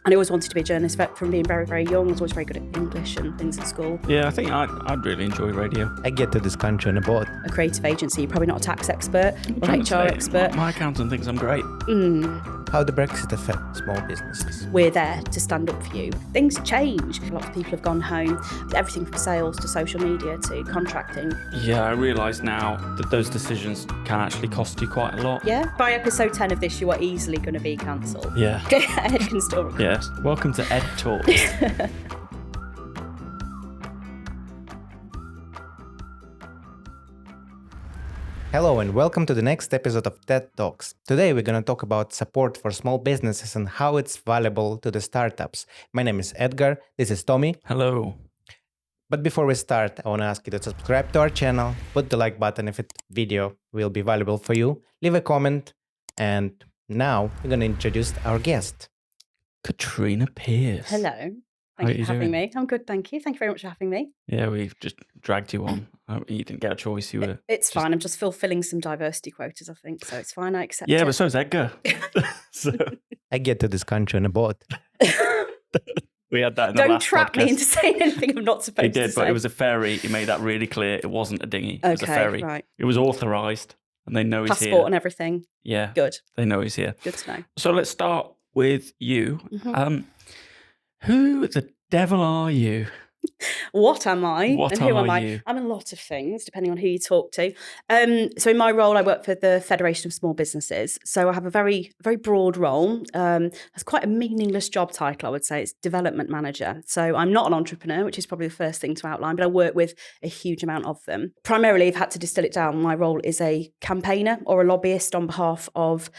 And I always wanted to be a journalist from being very, very young. I was always very good at English and things at school. Yeah, I think I'd really enjoy radio. I get to this country on a boat. A creative agency, you're probably not a tax expert or HR expert. My accountant thinks I'm great. How the Brexit affect small businesses? We're there to stand up for you. Things change. A lot of people have gone home. Everything from sales to social media to contracting. Yeah, I realise now that those decisions can actually cost you quite a lot. Yeah. By episode 10 of this, you are easily going to be cancelled. Yeah. Ed can still record. Yes. Welcome to Ed Talks. Hello and welcome to the next episode of TED Talks. Today we're going to talk about support for small businesses and how it's valuable to the startups. My name is Edgar, this is Tommy. Hello. But before we start, I want to ask you to subscribe to our channel, put the like button if the video will be valuable for you, leave a comment, and now we're going to introduce our guest. Katrina Pierce. Hello. Thank you for having me. I'm good, thank you. Thank you very much for having me. Yeah, we've just dragged you on. You didn't get a choice. You were. It's fine. I'm just fulfilling some diversity quotas, I think. So it's fine. I accept Yeah, it. but so's Edgar. I get to this country on a boat. We had that in the Don't last trap podcast. me into saying anything I'm not supposed He did, to say. but it was a ferry. He made that really clear. It wasn't a dinghy. It was a Okay, ferry. right. It was authorised, and they know he's Passport here. and everything. Yeah, Good. they know he's here. Good to know. So let's start with you. Mhm. Who the devil are you? What am I? What and who are am I? you? I'm a lot of things, depending on who you talk to. So in my role, I work for the Federation of Small Businesses. So I have a very, very broad role. It's quite a meaningless job title, I would say. It's development manager. So I'm not an entrepreneur, which is probably the first thing to outline, but I work with a huge amount of them. Primarily, I've had to distill it down. My role is a campaigner or a lobbyist on behalf of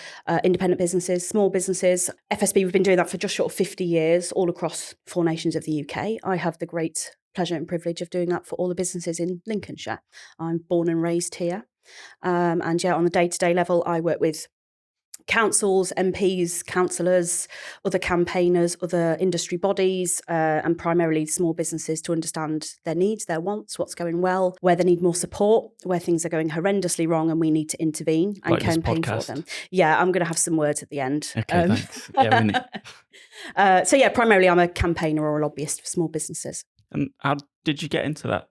independent businesses, small businesses. FSB, we've been doing that for just short of 50 years, all across 4 nations of the UK. I have the great pleasure and privilege of doing that for all the businesses in Lincolnshire. I'm born and raised here. And yeah, on the day-to-day level, I work with councils, MPs, councillors, other campaigners, other industry bodies, and primarily small businesses to understand their needs, their wants, what's going well, where they need more support, where things are going horrendously wrong and we need to intervene and Like this campaign for podcast. them. Yeah, I'm going to have some words at the end. Okay, thanks. Yeah, we need. So yeah, primarily I'm a campaigner or a lobbyist for small businesses. And how did you get into that?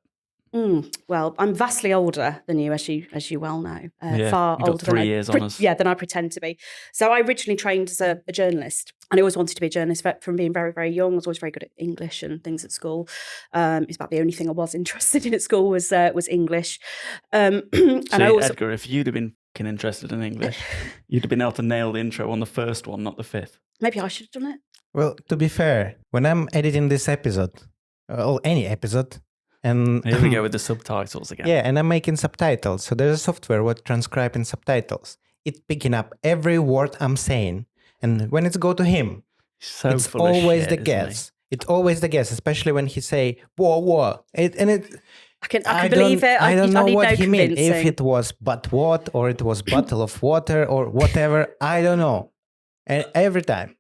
Well, I'm vastly older than you, as you well know. Yeah, far you've got older 3 than years on us. than I pretend to be. So I originally trained as a journalist, and I always wanted to be a journalist from being very, very young. I was always very good at English and things at school. It's about the only thing I was interested in at school was English. And I also, Edgar, if you'd have been fucking interested in English, you'd have been able to nail the intro on the first one, not the fifth. maybe I should have done it. Well, to be fair, when I'm editing this episode, or any episode, and Here we go with the subtitles again. yeah, and I'm making subtitles. So there's a software what transcribing subtitles. It's picking up every word I'm saying, and when it's go to him, So it's full of always shit, the isn't guess. It's always the guess, especially when he say whoa. I I can believe it. I don't know need what no he meant. If convincing. it was but what, or it was bottle of water, or whatever, I don't know. And every time,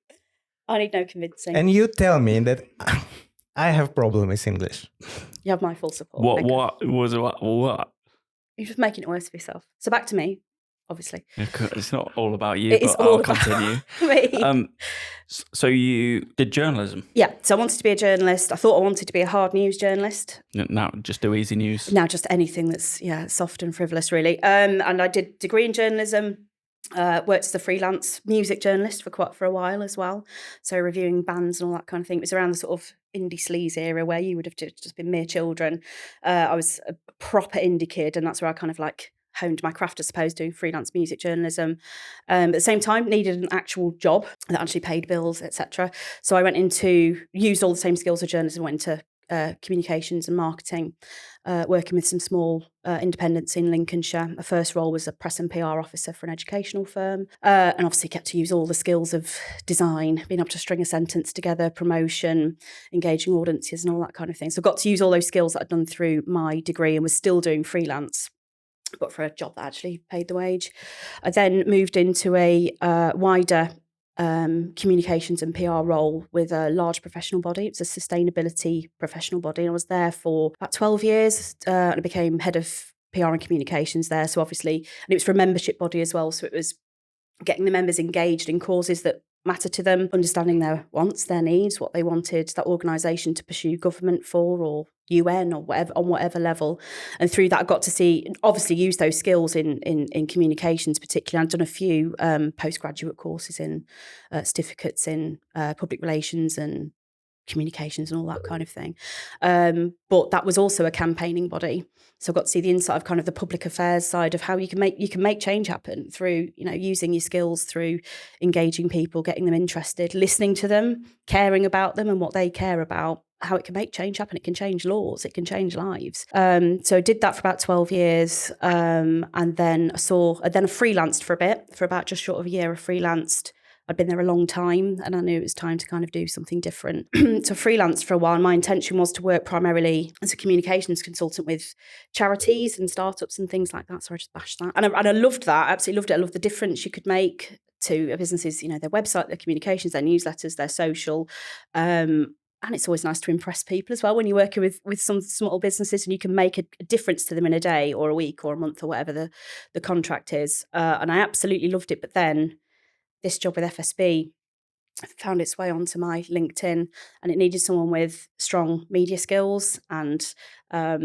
I need no convincing. and you tell me that I have problem with English. You have my full support. He? Thank you. What? You're just making it worse for yourself. So back to me, obviously. It's not all about you, It is but all I'll about continue. me. So you did journalism. Yeah, so I wanted to be a journalist. I thought I wanted to be a hard news journalist. Now just do easy news. Now just anything that's soft and frivolous, really. And I did degree in journalism. Worked as a freelance music journalist for a while as well. So reviewing bands and all that kind of thing. It was around the sort of indie sleaze era where you would have just been mere children. I was a proper indie kid, and that's where I kind of like honed my craft, I suppose, doing freelance music journalism. At the same time, needed an actual job that actually paid bills, etc. So I used all the same skills of journalism, went into communications and marketing, working with some small independents in Lincolnshire. My first role was a press and PR officer for an educational firm, and obviously get to use all the skills of design, being able to string a sentence together, promotion, engaging audiences and all that kind of thing. So I got to use all those skills that I'd done through my degree and was still doing freelance, but for a job that actually paid the wage. I then moved into a wider communications and PR role with a large professional body. It's a sustainability professional body. And I was there for about 12 years and I became head of PR and communications there. So obviously, and it was for a membership body as well. So it was getting the members engaged in causes that matter to them, understanding their wants, their needs, what they wanted that organisation to pursue government for, or UN or whatever, on whatever level. And through that, I got to see, obviously use those skills in communications particularly. I've done a few postgraduate courses in certificates in public relations and communications and all that kind of thing. But that was also a campaigning body. So I got to see the inside of kind of the public affairs side of how you can make change happen through, using your skills, through engaging people, getting them interested, listening to them, caring about them and what they care about, how it can make change happen. It can change laws, it can change lives. So I did that for about 12 years. And then I freelanced for a bit, for about just short of a year. I freelanced. I'd been there a long time and I knew it was time to kind of do something different. So freelanced for a while. My intention was to work primarily as a communications consultant with charities and startups and things like that. So I just bashed that. And I loved that. Absolutely loved it. I loved the difference you could make to a business's, their website, their communications, their newsletters, their social. And it's always nice to impress people as well when you're working with some small businesses and you can make a difference to them in a day or a week or a month or whatever the contract is. And I absolutely loved it. But then this job with FSB found its way onto my LinkedIn, and it needed someone with strong media skills and a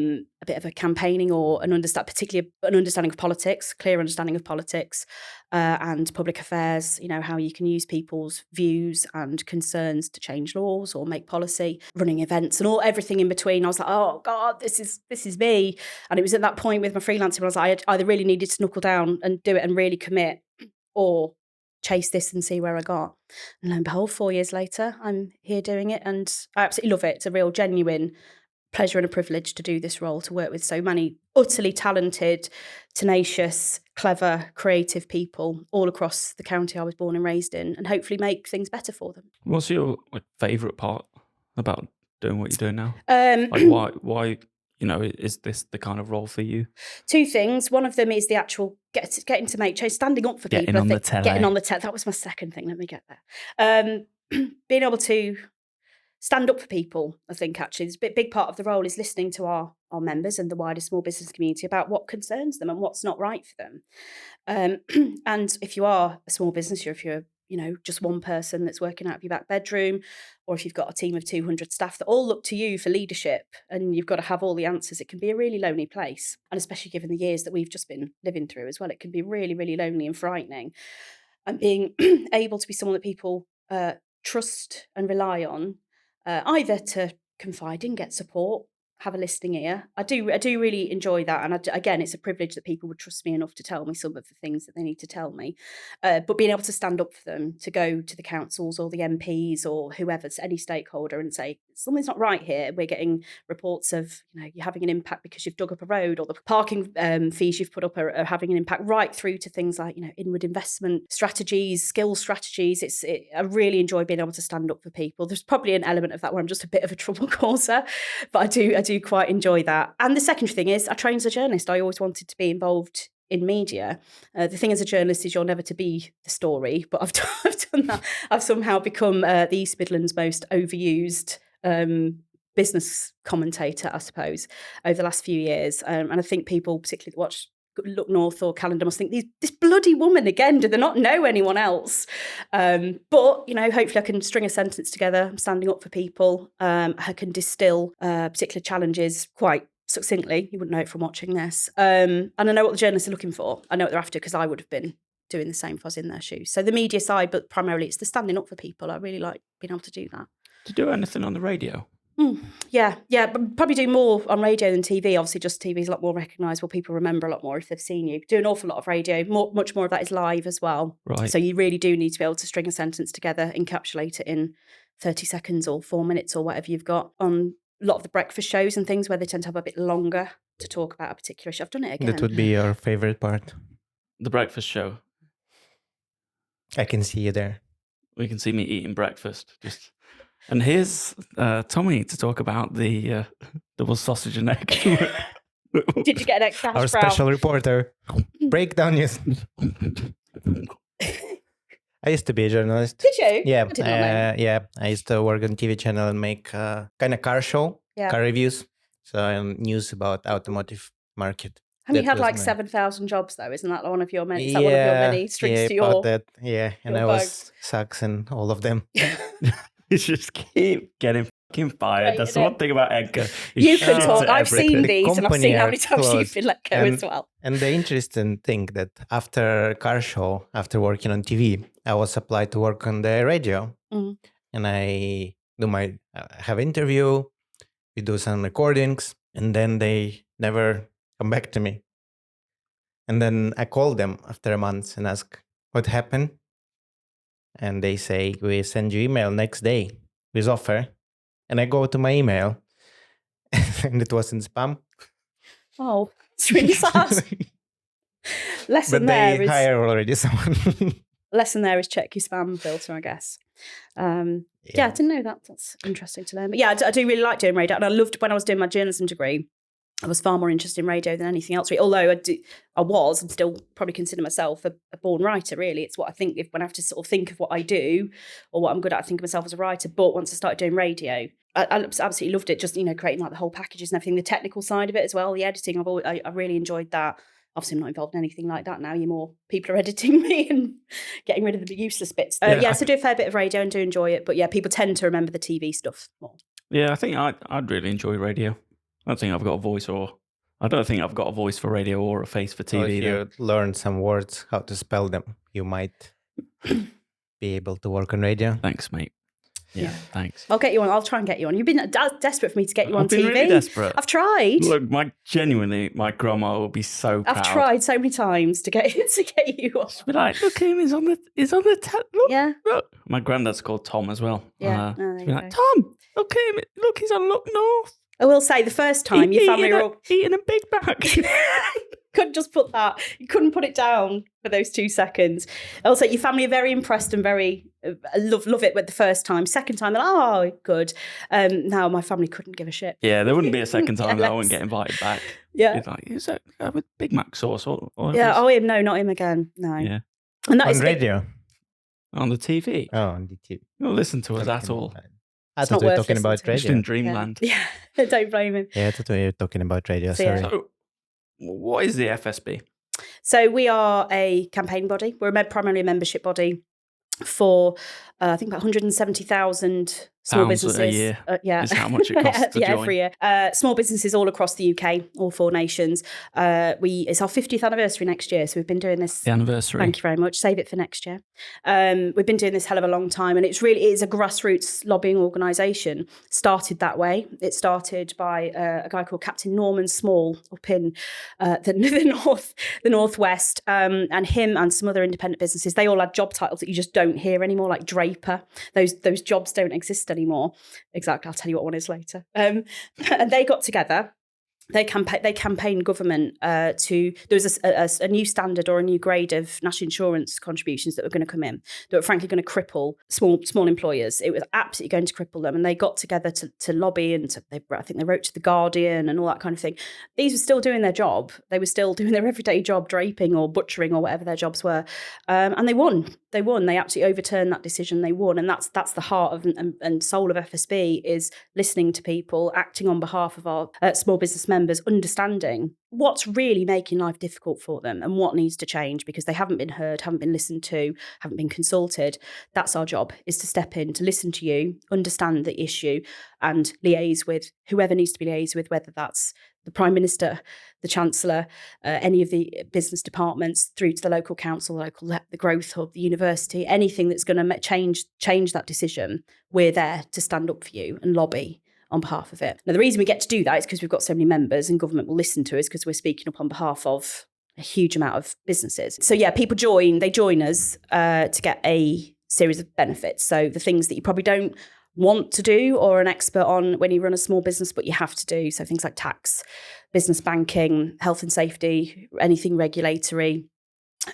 bit of a campaigning or particularly an understanding of politics, clear understanding of politics and public affairs, how you can use people's views and concerns to change laws or make policy, running events and everything in between. I was like, oh God, this is me. And it was at that point with my freelancing where I was like, I either really needed to knuckle down and do it and really commit, or chase this and see where I got. And lo and behold, 4 years later, I'm here doing it and I absolutely love it. It's a real genuine pleasure and a privilege to do this role, to work with so many utterly talented, tenacious, clever, creative people all across the county I was born and raised in, and hopefully make things better for them. What's your favourite part about doing what you're doing now? Why is this the kind of role for you? Two things. One of them is the actual getting to make change, standing up for people. Getting on the telly. Getting on the telly. That was my second thing. Let me get there. Being able to stand up for people, I think, actually, is a big part of the role is listening to our members and the wider small business community about what concerns them and what's not right for them. And if you are a small business, or if you're just one person that's working out of your back bedroom, or if you've got a team of 200 staff that all look to you for leadership and you've got to have all the answers, it can be a really lonely place. And especially given the years that we've just been living through as well, it can be really, really lonely and frightening. And being able to be someone that people trust and rely on, either to confide in, get support, have a listening ear. I do really enjoy that. And again, it's a privilege that people would trust me enough to tell me some of the things that they need to tell me. But being able to stand up for them, to go to the councils or the MPs or whoever's any stakeholder and say, something's not right here. We're getting reports of, you're having an impact because you've dug up a road, or the parking fees you've put up are having an impact, right through to things like, inward investment strategies, skills strategies. I really enjoy being able to stand up for people. There's probably an element of that where I'm just a bit of a trouble causer, but I do quite enjoy that. And the second thing is I trained as a journalist. I always wanted to be involved in media. The thing as a journalist is you're never to be the story, but I've done that. I've somehow become the East Midlands most overused business commentator, I suppose, over the last few years. And I think people, particularly that watch Look North or Calendar, must think, this bloody woman again, do they not know anyone else? But hopefully I can string a sentence together. I'm standing up for people. I can distill particular challenges quite succinctly. You wouldn't know it from watching this. And I know what the journalists are looking for. I know what they're after, because I would have been doing the same if I was in their shoes. So the media side, but primarily it's the standing up for people. I really like being able to do that. Do you do anything on the radio? Yeah, but probably do more on radio than TV. Obviously, just TV is a lot more recognisable. People remember a lot more if they've seen you. Do an awful lot of radio. Much more of that is live as well. Right. So you really do need to be able to string a sentence together, encapsulate it in 30 seconds or 4 minutes or whatever you've got. On a lot of the breakfast shows and things where they tend to have a bit longer to talk about a particular issue. I've done it again. That would be your favorite part. The breakfast show. I can see you there. You can see me eating breakfast. And here's Tommy to talk about the double sausage and egg. Did you get an extra hash Our brown? special reporter. Breakdown news. I used to be a journalist. Did you? Yeah, I did not know. yeah. I used to work on TV channel and make kind of car show, Yeah. car reviews. So news about automotive market. And you had like my... 7,000 jobs though, isn't that one of your many? Is that one of your many strings to your? That. Yeah, and I was sucks in all of them. You just keep getting fucking fired. Right, That's the one thing about Edgar. You can talk. I've seen The these, and I've seen how company many times closed. you've been let go as well. And the interesting thing that after car show, after working on TV, I was applied to work on the radio, and I do have interview. We do some recordings, and then they never come back to me. And then I called them after a month and ask what happened. And they say, we send you email next day with offer. And I go to my email and it was in spam. Oh, it's really sad. Lesson but there they is hire already someone. lesson there is check your spam filter, I guess. Yeah, I didn't know that. That's interesting to learn. But yeah, I do really like doing radio. And I loved when I was doing my journalism degree, I was far more interested in radio than anything else. Although I was and still probably consider myself a born writer, really. It's what I think when I have to sort of think of what I do or what I'm good at, I think of myself as a writer. But once I started doing radio, I absolutely loved it. Just, creating like the whole packages and everything, the technical side of it as well, the editing. I really enjoyed that. Obviously, I'm not involved in anything like that now. People are editing me and getting rid of the useless bits. So I do a fair bit of radio and do enjoy it. But yeah, people tend to remember the TV stuff more. Yeah, I think I'd really enjoy radio. I don't think I've got a voice for radio or a face for TV. If you learn some words, how to spell them, you might be able to work on radio. Thanks, mate. Yeah, thanks. I'll get you on. I'll try and get you on. You've been desperate for me to get you on TV. I've been really desperate. I've tried. Look, my grandma will be so proud. I've tried so many times to get you on. She'll be like, look, him, he's on the look, yeah. Look. My granddad's called Tom as well. Yeah. She'll be like, Tom, look him, look, he's on Look North. I will say the first time your family were all eating a Big Mac. Couldn't just put that. You couldn't put it down for those 2 seconds. Also, your family are very impressed and very love it with the first time. Second time, they're like, oh, good. Now my family couldn't give a shit. Yeah, there wouldn't be a second time that I wouldn't get invited back. Yeah. It's like, is that with Big Mac sauce? Or yeah. Oh, him? No, not him again. No. Yeah. And that on is radio. On the TV. Oh, on the TV. Don't listen to us at all. I thought we were talking about radio. Just in dreamland. Yeah. Don't blame him. Yeah, I thought we were talking about radio. Sorry. So, what is the FSB? So we are a campaign body. We're primarily a membership body for, I think, about 170,000 small businesses. A year. Yeah. Is how much it costs to join. Every year. Small businesses all across the UK, all 4 nations. It's our 50th anniversary next year, so we've been doing this. The anniversary. Thank you very much. Save it for next year. We've been doing this hell of a long time, and it is a grassroots lobbying organisation. Started that way. It started by a guy called Captain Norman Small up in the northwest, and him and some other independent businesses. They all had job titles that you just don't hear anymore, like draper. Those jobs don't exist anymore. Exactly. I'll tell you what one is later. And they got together. They campaigned government to. There was a new standard or a new grade of national insurance contributions that were going to come in that were frankly going to cripple small employers. It was absolutely going to cripple them, and they got together to lobby and I think they wrote to the Guardian and all that kind of thing. These were still doing their job. They were still doing their everyday job, draping or butchering or whatever their jobs were, and they won. They won. They absolutely overturned that decision. They won, and that's the heart of and soul of FSB is listening to people, acting on behalf of our small business members, understanding what's really making life difficult for them and what needs to change because they haven't been heard, haven't been listened to, haven't been consulted. That's our job, is to step in, to listen to you, understand the issue and liaise with whoever needs to be liaised with, whether that's the Prime Minister, the Chancellor, any of the business departments, through to the local council, the growth hub, the university, anything that's going to change that decision. We're there to stand up for you and lobby on behalf of it. Now, the reason we get to do that is because we've got so many members and government will listen to us because we're speaking up on behalf of a huge amount of businesses. So yeah, people join us to get a series of benefits. So the things that you probably don't want to do or an expert on when you run a small business, but you have to do. So things like tax, business banking, health and safety, anything regulatory,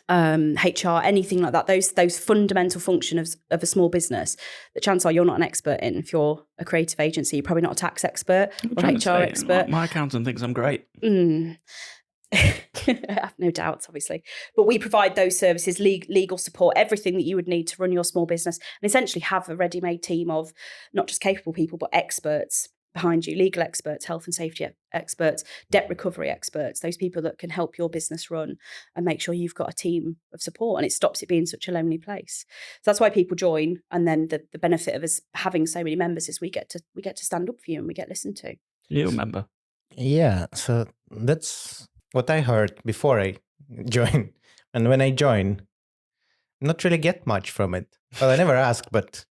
HR, anything like that, those fundamental functions of a small business, the chances are you're not an expert in. If you're a creative agency, you're probably not a tax expert or HR expert. My accountant thinks I'm great. I have no doubts, obviously. But we provide those services, legal support, everything that you would need to run your small business, and essentially have a ready-made team of not just capable people, but experts behind you, legal experts, health and safety experts, debt recovery experts, those people that can help your business run and make sure you've got a team of support, and it stops it being such a lonely place. So that's why people join. And then the benefit of us having so many members is we get to stand up for you and we get listened to. You remember? Yeah, so that's what I heard before I joined. And when I joined, not really get much from it. Well, I never asked, but...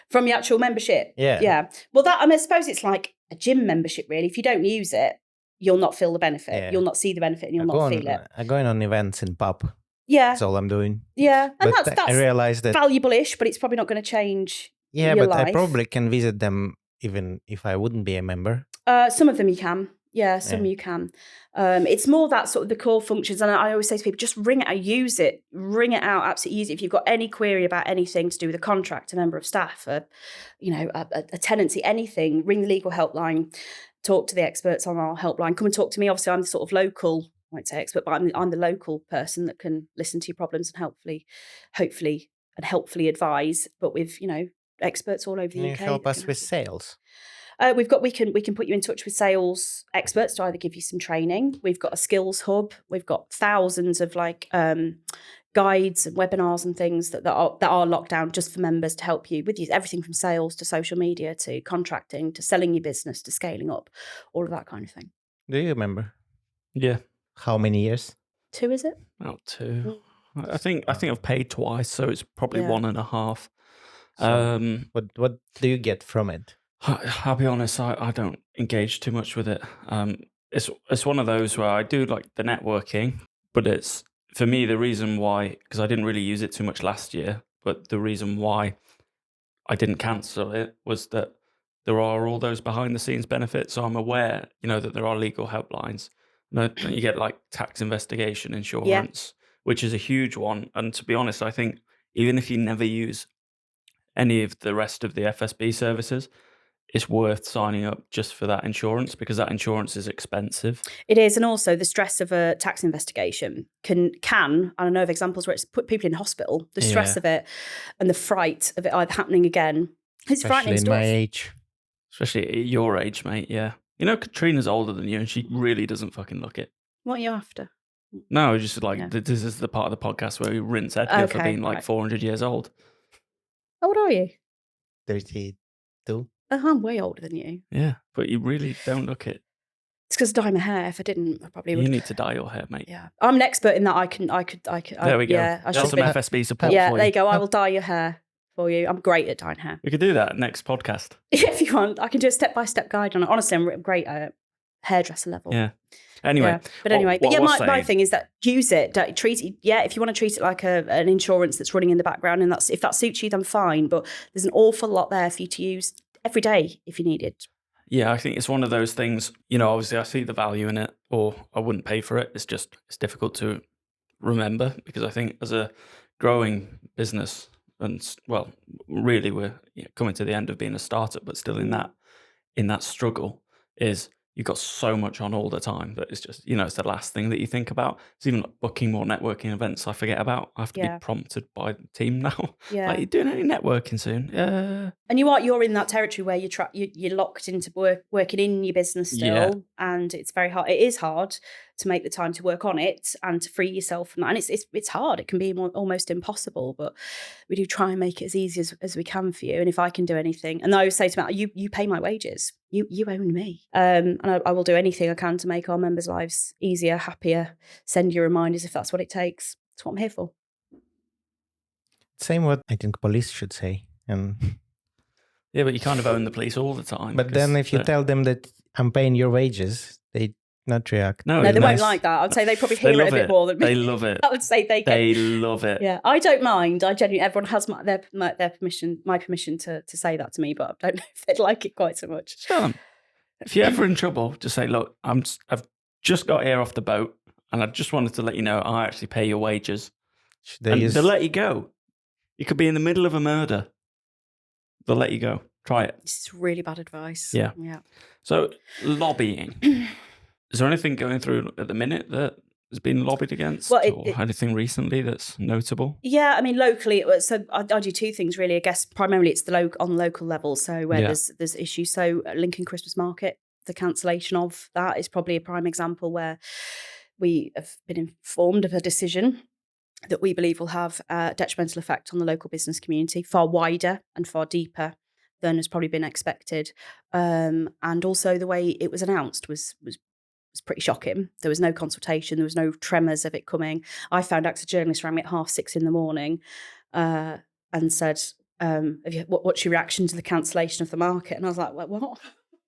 From the actual membership? Yeah. Yeah. Well, I suppose it's like a gym membership, really. If you don't use it, you'll not feel the benefit. Yeah. You'll not see the benefit and you'll not feel it. I'm going on events in pub. Yeah. That's all I'm doing. Yeah. And But that's I realized that... valuable-ish, but it's probably not going to change Yeah, your but life. I probably can visit them even if I wouldn't be a member. Some of them you can. Yeah, some you can. It's more that sort of the core functions. And I always say to people, just ring it out, use it, ring it out, absolutely use it. If you've got any query about anything to do with a contract, a member of staff, a tenancy, anything, ring the legal helpline, talk to the experts on our helpline. Come and talk to me. Obviously, I'm the sort of local, I won't say expert, but I'm the local person that can listen to your problems and hopefully advise. But with, experts all over the Can UK. you help us with sales? We can put you in touch with sales experts to either give you some training. We've got a skills hub. We've got thousands of guides and webinars and things that are locked down just for members to help you with everything from sales to social media to contracting to selling your business to scaling up, all of that kind of thing. Do you remember? Yeah. How many years? 2, is it? About 2. I think I've paid twice, so it's probably 1.5. So what do you get from it? I'll be honest, I don't engage too much with it. It's one of those where I do like the networking, but it's, for me, the reason why, because I didn't really use it too much last year, but the reason why I didn't cancel it was that there are all those behind the scenes benefits. So I'm aware, that there are legal helplines. You get like tax investigation insurance, which is a huge one. And to be honest, I think even if you never use any of the rest of the FSB services, it's worth signing up just for that insurance, because that insurance is expensive. It is, and also the stress of a tax investigation can I know of examples where it's put people in hospital. The stress of it and the fright of it either happening again. It's frightening stuff. Especially in my age. Especially at your age, mate, yeah. Katrina's older than you and she really doesn't fucking look it. What are you after? No, just this is the part of the podcast where we rinse Edgar for being 400 years old. How old are you? 32. I'm way older than you. Yeah, but you really don't look it. It's because I dye my hair. If I didn't, I probably would. You need to dye your hair, mate. Yeah, I'm an expert in that. I could. There we go. Yeah, that's some FSB support. Yeah, for you. There you go. I will dye your hair for you. I'm great at dyeing hair. We could do that next podcast. If you want, I can do a step-by-step guide on it. Honestly, I'm great at hairdresser level. Yeah. Anyway, my thing is that use it. Treat it. Yeah, if you want to treat it like an insurance that's running in the background, and if that suits you, then fine. But there's an awful lot there for you to use every day if you need it. Yeah, I think it's one of those things, obviously I see the value in it, or I wouldn't pay for it. It's difficult to remember, because I think as a growing business, and really we're coming to the end of being a startup, but still in that struggle, is you've got so much on all the time that it's just, it's the last thing that you think about. It's even like booking more networking events I forget about. I have to be prompted by the team now. Yeah. Like, you're doing any networking soon? And you're in that territory where you're locked into working in your business still, and it's very hard. It is hard to make the time to work on it and to free yourself from that. And it's hard. It can be almost impossible, but we do try and make it as easy as we can for you. And if I can do anything, and I always say to Matt, you pay my wages. You own me. And I will do anything I can to make our members' lives easier, happier, send you reminders if that's what it takes. That's what I'm here for. Same what I think police should say. Yeah, but you kind of own the police all the time. But then if you tell them that I'm paying your wages, they not react. No, they won't like that. I'd say they probably hear it a bit more than me. They love it. I would say they love it. Yeah, I don't mind. I genuinely, everyone has their permission, my permission to say that to me, but I don't know if they'd like it quite so much. Tell them. If you're ever in trouble, just say, look, I've just got here off the boat, and I just wanted to let you know I actually pay your wages. They'll let you go. You could be in the middle of a murder. They'll let you go. Try it. This is really bad advice. Yeah. So lobbying. Is there anything going through at the minute that has been lobbied against, Well, or anything recently that's notable? Yeah, I mean, locally, so I do two things really. I guess primarily it's on local level, so where there's issues. So Lincoln Christmas Market, the cancellation of that is probably a prime example where we have been informed of a decision that we believe will have a detrimental effect on the local business community, far wider and far deeper than has probably been expected. And also the way it was announced was pretty shocking. There was no consultation. There was no tremors of it coming. I found out a journalist rang me at 6:30 in the morning and said, what's your reaction to the cancellation of the market? And I was like, what?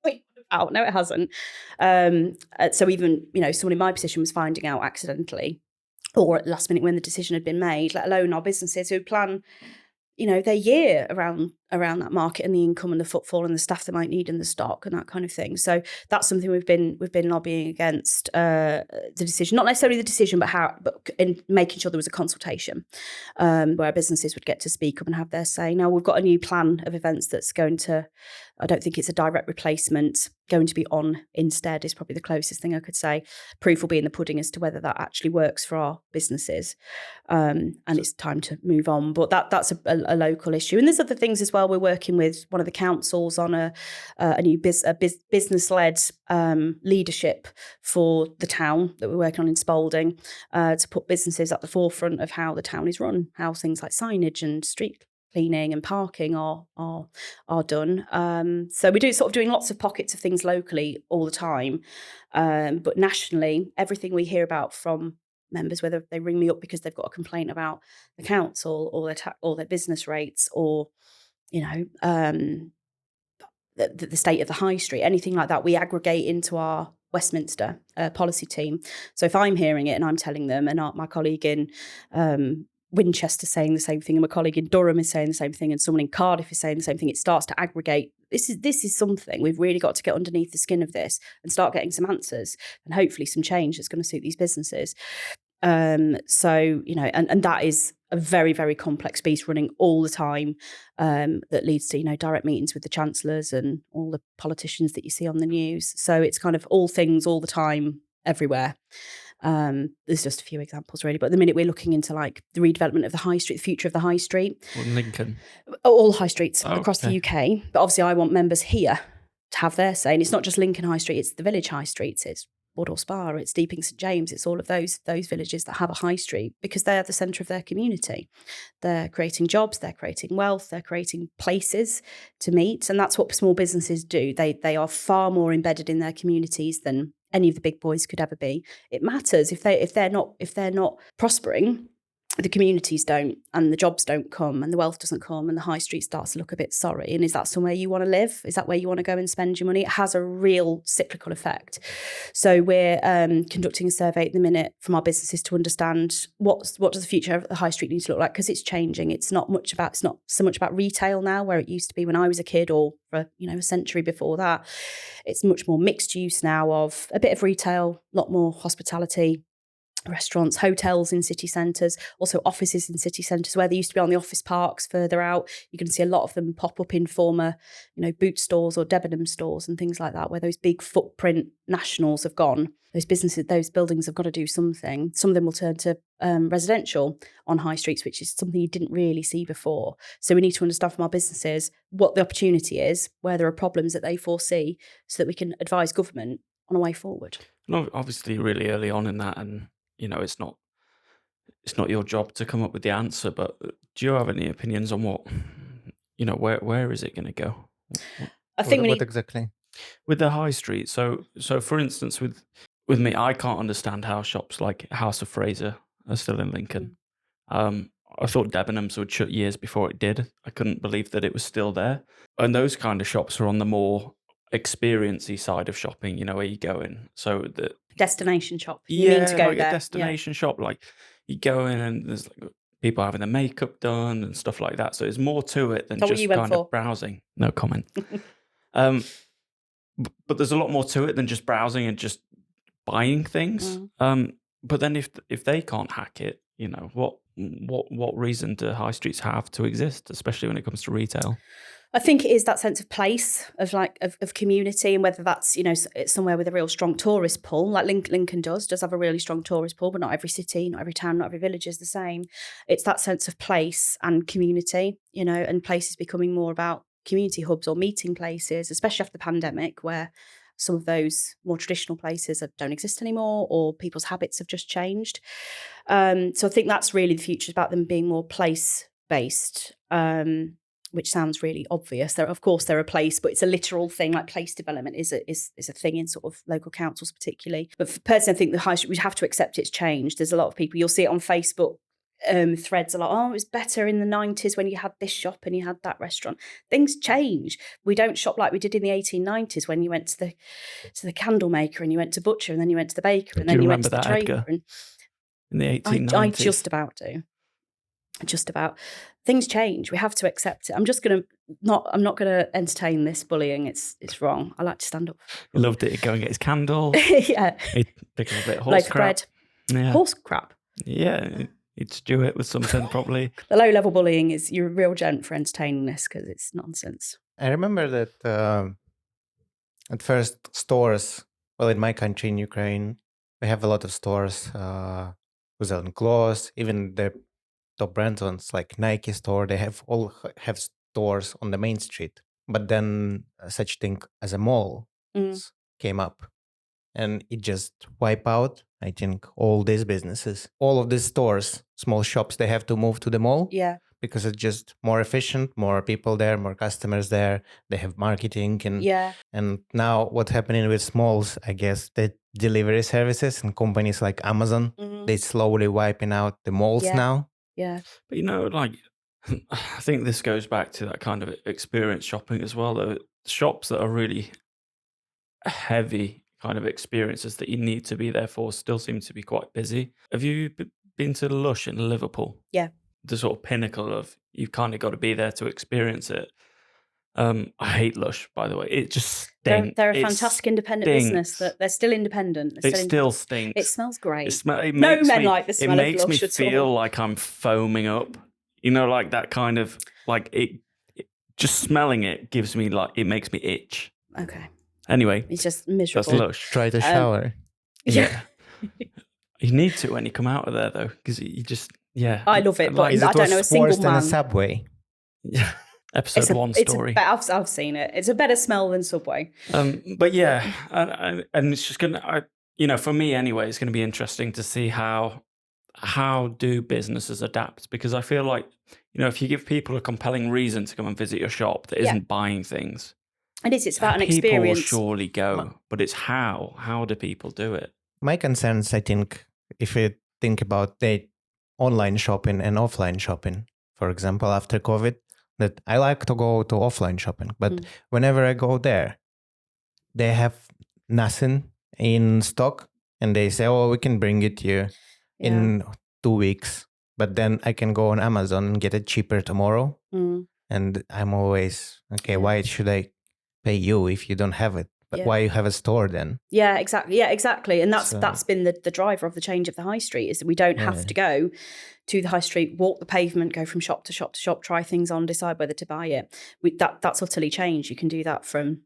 Wait, out? No, it hasn't. So even, someone in my position was finding out accidentally or at the last minute when the decision had been made, let alone our businesses who plan their year around that market and the income and the footfall and the staff they might need and the stock and that kind of thing. So that's something we've been lobbying against the decision, not necessarily the decision, but in making sure there was a consultation where businesses would get to speak up and have their say. Now we've got a new plan of events that's going to, I don't think it's a direct replacement, going to be on instead is probably the closest thing I could say. Proof will be in the pudding as to whether that actually works for our businesses. And it's time to move on. But that's a local issue. And there's other things as well. We're working with one of the councils on a new business-led leadership for the town that we're working on in Spalding to put businesses at the forefront of how the town is run, how things like signage and street cleaning and parking are done. So we do sort of doing lots of pockets of things locally all the time. But nationally, everything we hear about from members, whether they ring me up because they've got a complaint about the council or their business rates or the state of the high street, anything like that, we aggregate into our Westminster policy team. So if I'm hearing it and I'm telling them, and my colleague in Winchester saying the same thing, and my colleague in Durham is saying the same thing, and someone in Cardiff is saying the same thing, it starts to aggregate. This is something we've really got to get underneath the skin of this and start getting some answers and hopefully some change that's going to suit these businesses. So and that is a very, very complex piece running all the time that leads to direct meetings with the chancellors and all the politicians that you see on the news. So it's kind of all things all the time everywhere. There's just a few examples really, but at the minute we're looking into like the redevelopment of the high street, the future of the high street. Or Lincoln? All high streets across the UK. But obviously I want members here to have their say. And it's not just Lincoln High Street, it's the village high streets, it's Woodall Spa, it's Deeping St James, it's all of those villages that have a high street because they're the centre of their community. They're creating jobs, they're creating wealth, they're creating places to meet. And that's what small businesses do. They are far more embedded in their communities than any of the big boys could ever be. It matters if they're not prospering, the communities don't, and the jobs don't come, and the wealth doesn't come, and the high street starts to look a bit sorry. And is that somewhere you want to live? Is that where you want to go and spend your money? It has a real cyclical effect. So we're conducting a survey at the minute from our businesses to understand what does the future of the high street need to look like, because it's changing. It's not so much about retail now, where it used to be when I was a kid, or for a century before that. It's much more mixed use now of a bit of retail, a lot more hospitality, restaurants, hotels in city centres, also offices in city centres where they used to be on the office parks further out. You can see a lot of them pop up in former, boot stores or Debenham stores and things like that, where those big footprint nationals have gone. Those businesses, those buildings have got to do something. Some of them will turn to residential on high streets, which is something you didn't really see before. So we need to understand from our businesses what the opportunity is, where there are problems that they foresee, so that we can advise government on a way forward. No, obviously really early on in that, and it's not your job to come up with the answer, but do you have any opinions on where is it going to go? I think what exactly with the high street. So for instance, with me, I can't understand how shops like House of Fraser are still in Lincoln. I thought Debenhams would shut years before it did. I couldn't believe that it was still there. And those kind of shops are on the more experience-y side of shopping, where you go in. So the destination shop. You mean to go like there? A destination shop. Like you go in and there's like people having their makeup done and stuff like that. So there's more to it than just kind of browsing. No comment. But there's a lot more to it than just browsing and just buying things. But then if they can't hack it, what reason do high streets have to exist, especially when it comes to retail? I think it is that sense of place, of community, and whether that's, it's somewhere with a real strong tourist pull, like Lincoln does have a really strong tourist pull, but not every city, not every town, not every village is the same. It's that sense of place and community, and places becoming more about community hubs or meeting places, especially after the pandemic, where some of those more traditional places don't exist anymore, or people's habits have just changed. So I think that's really the future, about them being more place-based. Which sounds really obvious. Of course, they're a place, but it's a literal thing. Like place development is a thing in sort of local councils particularly. But personally, I think the high street, we have to accept it's changed. There's a lot of people, you'll see it on Facebook threads a lot. Oh, it was better in the 90s when you had this shop and you had that restaurant. Things change. We don't shop like we did in the 1890s when you went to the candle maker and you went to butcher and then you went to the baker and then you went to the draper. In the 1890s? I just about do. Just about. Things change. We have to accept it. I'm not gonna entertain this bullying. It's wrong. I like to stand up. He loved it. He'd go and get his candle. Yeah. He'd pick up a bit of horse crap. Bread. Yeah. Horse crap. Yeah. He'd stew it with something probably. The low level bullying is, you're a real gent for entertaining this, because it's nonsense. I remember that at first stores, well, in my country, in Ukraine, we have a lot of stores who sell clothes, even the top brand ones like Nike store, they all have stores on the main street. But then such thing as a mall came up, and it just wiped out, I think, all these businesses. All of these stores, small shops, they have to move to the mall. Yeah. Because it's just more efficient, more people there, more customers there. They have marketing and now what's happening with malls, I guess, the delivery services and companies like Amazon, they slowly wiping out the malls now. Yeah. But I think this goes back to that kind of experience shopping as well, though. Shops that are really heavy kind of experiences that you need to be there for still seem to be quite busy. Have you been to Lush in Liverpool? Yeah. The sort of pinnacle of, you've kind of got to be there to experience it. I hate Lush, by the way. It just stinks. They're a fantastic independent business. They're still independent. It still stinks. It smells great. No men like the smell of Lush. It makes me feel like I'm foaming up. Like that kind of, like it just smelling it gives me it makes me itch. Okay. Anyway. It's just miserable. That's Lush. Try to shower. Yeah. You need to when you come out of there, though, because you just, I love it, but I don't know a single man. Worse than a Subway. Yeah. Episode 1 story. I've seen it. It's a better smell than Subway. But yeah, and it's just gonna, for me anyway, it's gonna be interesting to see how do businesses adapt, because I feel like, if you give people a compelling reason to come and visit your shop that isn't buying things, it's about an experience. People will surely go, but it's how do people do it? My concerns, I think, if you think about the online shopping and offline shopping, for example, after COVID, that I like to go to offline shopping, but whenever I go there, they have nothing in stock, and they say, "Oh, we can bring it to you in 2 weeks," but then I can go on Amazon and get it cheaper tomorrow, and I'm always why should I pay you if you don't have it? But why you have a store then? Yeah, exactly. And that's been the driver of the change of the high street, is that we don't have to go to the high street, walk the pavement, go from shop to shop to shop, try things on, decide whether to buy it. That's utterly changed. You can do that from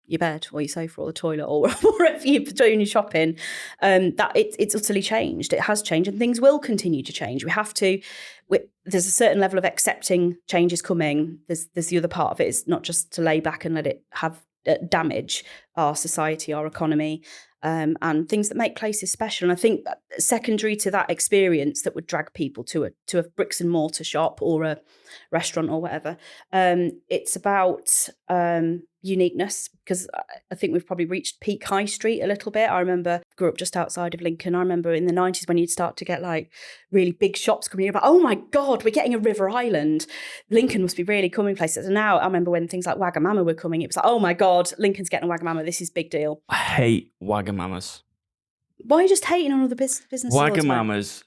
your bed or your sofa or the toilet or wherever you're doing your shopping. It's utterly changed. It has changed, and things will continue to change. We have to. There's a certain level of accepting change is coming. There's the other part of it is not just to lay back and let it have damage our society, our economy, and things that make places special. And I think secondary to that experience that would drag people to a bricks and mortar shop or a restaurant or whatever, it's about uniqueness, because I think we've probably reached peak high street a little bit. I remember, grew up just outside of Lincoln. I remember in the 90s when you'd start to get like really big shops coming in, about, oh my God, we're getting a River Island. Lincoln must be really coming places. And now I remember when things like Wagamama were coming, it was like, oh my God, Lincoln's getting a Wagamama. This is big deal. I hate Wagamamas. Why are you just hating on all the businesses? Wagamamas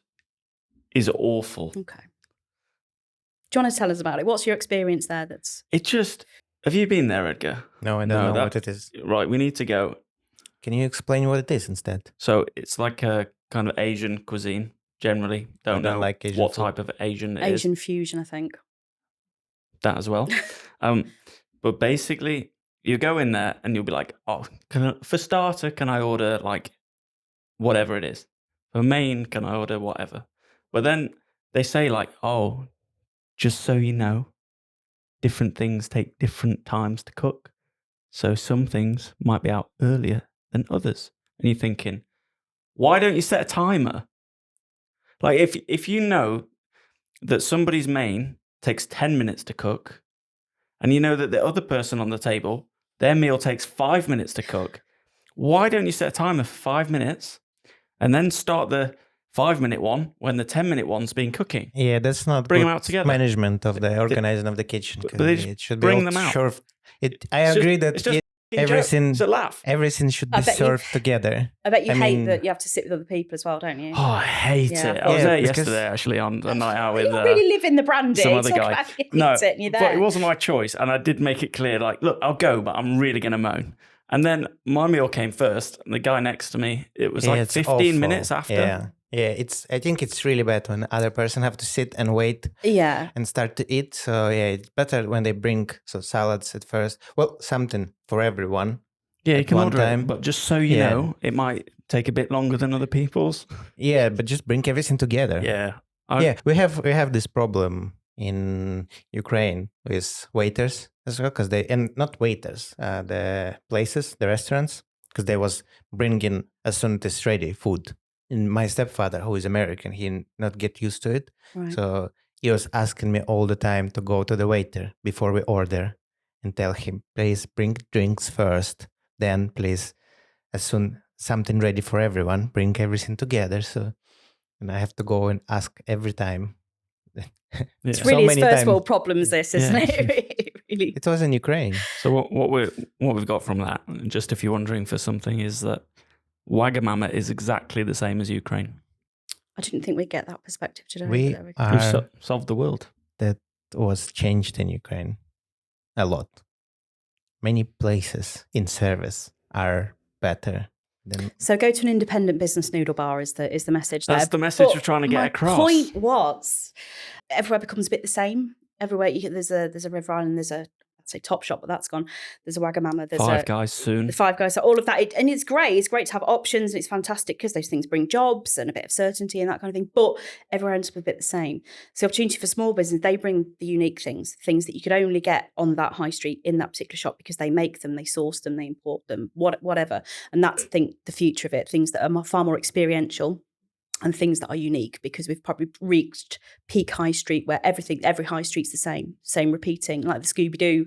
is awful. Okay. Do you want to tell us about it? What's your experience there? Have you been there, Edgar? No, I don't know what it is. Right, we need to go. Can you explain what it is instead? So it's like a kind of Asian cuisine, generally. Don't know like Asian what food. type of Asian it is. Asian fusion, I think. that as well. But basically, you go in there and you'll be like, oh, for starter, can I order like whatever it is? For main, can I order whatever? But then they say like, oh, just so you know, different things take different times to cook. So some things might be out earlier than others. And you're thinking, why don't you set a timer? Like if you know that somebody's main takes 10 minutes to cook, and you know that the other person on the table, their meal takes 5 minutes to cook, why don't you set a timer for 5 minutes and then start the 5-minute one when the 10-minute one's been cooking? Yeah, that's not Bring good them out together. management of the organizing of the kitchen. But they just It should bring be them out. served. I agree that It's a laugh. everything should be served together. I bet you hate that you have to sit with other people as well, don't you? Oh, I hate it. I was there yesterday, actually, on a night out with you really live in the brandy. some other guy. No, and you're there. But it wasn't my choice, and I did make it clear, like, look, I'll go, but I'm really going to moan. And then my meal came first, and the guy next to me, it was like 15 minutes after. Yeah, I think it's really bad when the other person have to sit and wait and start to eat. So yeah, it's better when they bring salads at first. Well, something for everyone. Yeah, you can order it, but just so you know, it might take a bit longer than other people's. Yeah, but just bring everything together. Yeah. We have this problem in Ukraine with waiters as well, because not waiters, the places, the restaurants, because they was bringing as soon as it's ready food. And my stepfather, who is American, he not get used to it. Right. So he was asking me all the time to go to the waiter before we order and tell him, please bring drinks first. Then please, as soon something ready for everyone, bring everything together. So, and I have to go and ask every time. It's really his first world problems, this, isn't it? Really. It was in Ukraine. So what we've got from that, just if you're wondering for something, is that Wagamama is exactly the same as Ukraine. I didn't think we'd get that perspective today. We've solved the world. That was changed in Ukraine a lot. Many places in service are better than. So go to an independent business noodle bar is the message there. That's the message we're trying to get across. My point was, everywhere becomes a bit the same. Everywhere there's a River Island, there's I'd say Top Shop, but that's gone. There's a Wagamama. There's Five Guys soon. The Five Guys. So all of that, and it's great. It's great to have options, and it's fantastic because those things bring jobs and a bit of certainty and that kind of thing. But everywhere ends up a bit the same. So the opportunity for small business, they bring the unique things that you could only get on that high street in that particular shop because they make them, they source them, they import them, whatever. And that's, I think, the future of it. Things that are far more experiential. And things that are unique, because we've probably reached peak high street where every high street's the same repeating, like the Scooby-Doo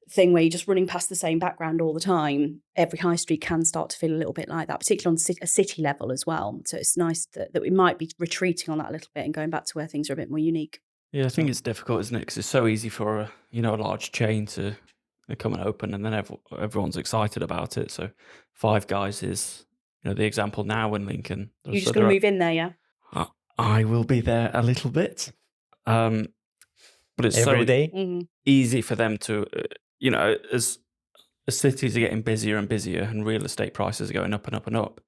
thing where you're just running past the same background all the time. Every high street can start to feel a little bit like that, particularly on a city level as well. So it's nice that we might be retreating on that a little bit and going back to where things are a bit more unique. Yeah, I think it's difficult, isn't it? Because it's so easy for a large chain to come and open, and then everyone's excited about it. So Five Guys is the example now in Lincoln. You're just going to move in there, yeah? I will be there a little bit. But it's every day? Easy for them to, as cities are getting busier and busier and real estate prices are going up and up and up,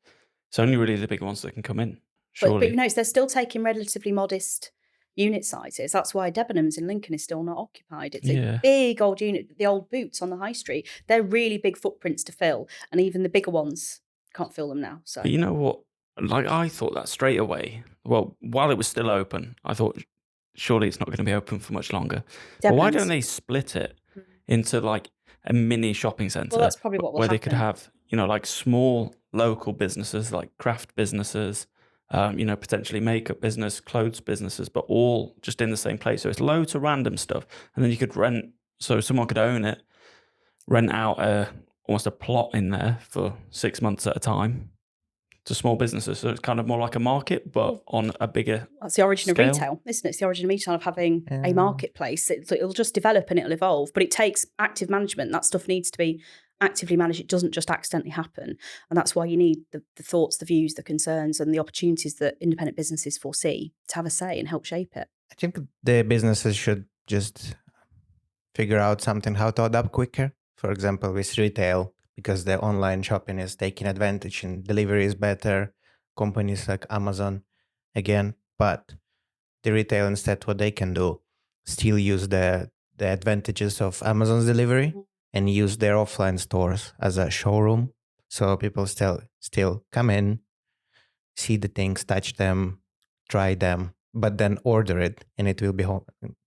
it's only really the big ones that can come in, surely. But they're still taking relatively modest unit sizes. That's why Debenhams in Lincoln is still not occupied. It's a big old unit. The old Boots on the high street, they're really big footprints to fill. And even the bigger ones can't fill them now. So, but you know what? Like, I thought that straight away. Well, while it was still open, I thought surely it's not going to be open for much longer. But why don't they split it into like a mini shopping centre? Well, that's probably what will happen. Where they could have, like small local businesses, like craft businesses, potentially makeup business, clothes businesses, but all just in the same place. So it's loads of random stuff, and then you could rent. So someone could own it, rent out almost a plot in there for 6 months at a time to small businesses. So it's kind of more like a market, but on a bigger That's the origin scale. of retail, isn't it? It's the origin of retail, of having a marketplace. It'll just develop and it'll evolve, but it takes active management. That stuff needs to be actively managed. It doesn't just accidentally happen. And that's why you need the thoughts, the views, the concerns, and the opportunities that independent businesses foresee to have a say and help shape it. I think the businesses should just figure out something how to adapt quicker. For example, with retail, because the online shopping is taking advantage and delivery is better, companies like Amazon again, but the retail instead, what they can do, still use the the advantages of Amazon's delivery and use their offline stores as a showroom. So people still come in, see the things, touch them, try them, but then order it and it will be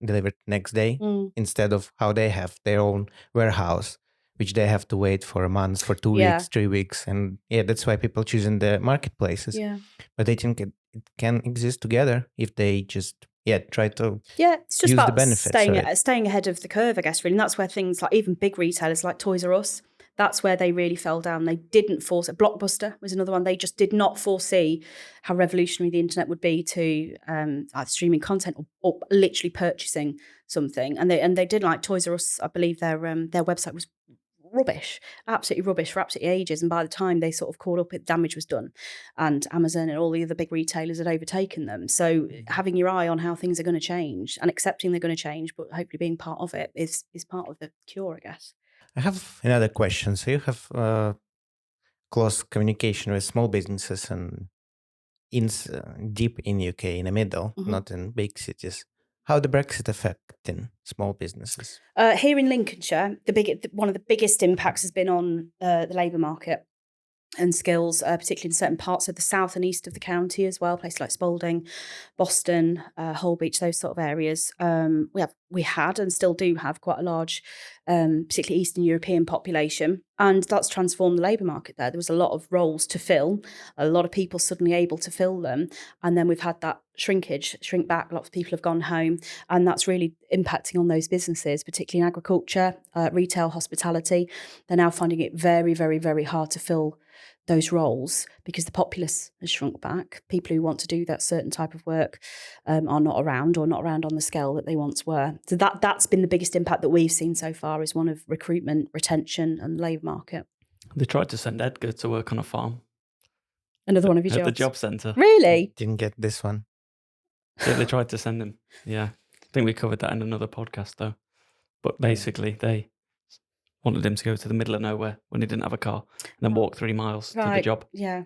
delivered next day instead of how they have their own warehouse, which they have to wait for a month, for 2 weeks, 3 weeks. And that's why people choose in the marketplaces. Yeah. But they think it can exist together if they just try to it's just use about the benefits staying ahead of the curve, I guess, really. And that's where things like even big retailers like Toys R Us, that's where they really fell down. They didn't foresee. Blockbuster was another one. They just did not foresee how revolutionary the internet would be to either streaming content or literally purchasing something. And they did, like Toys R Us. I believe their website was rubbish, absolutely rubbish for absolutely ages. And by the time they sort of caught up, damage was done, and Amazon and all the other big retailers had overtaken them. So having your eye on how things are going to change and accepting they're going to change, but hopefully being part of it is part of the cure, I guess. I have another question. So you have close communication with small businesses and deep in UK, in the middle, not in big cities. How the Brexit affecting small businesses? Here in Lincolnshire, one of the biggest impacts has been on the labour market and skills, particularly in certain parts of the south and east of the county as well, places like Spalding, Boston, Holbeach, those sort of areas. We had and still do have quite a large, particularly Eastern European population, and that's transformed the labour market there. There was a lot of roles to fill, a lot of people suddenly able to fill them, and then we've had that shrink back. Lots of people have gone home, and that's really impacting on those businesses, particularly in agriculture, retail, hospitality. They're now finding it very, very, very hard to fill those roles because the populace has shrunk back. People who want to do that certain type of work are not around, or not around on the scale that they once were. So that's been the biggest impact that we've seen so far, is one of recruitment, retention and labour market. They tried to send Edgar to work on a farm. Another one of your jobs. At the job centre. Really? Didn't get this one. Yeah, they tried to send him. Yeah. I think we covered that in another podcast though. But basically they wanted him to go to the middle of nowhere when he didn't have a car and then walk 3 miles to the job. Yeah,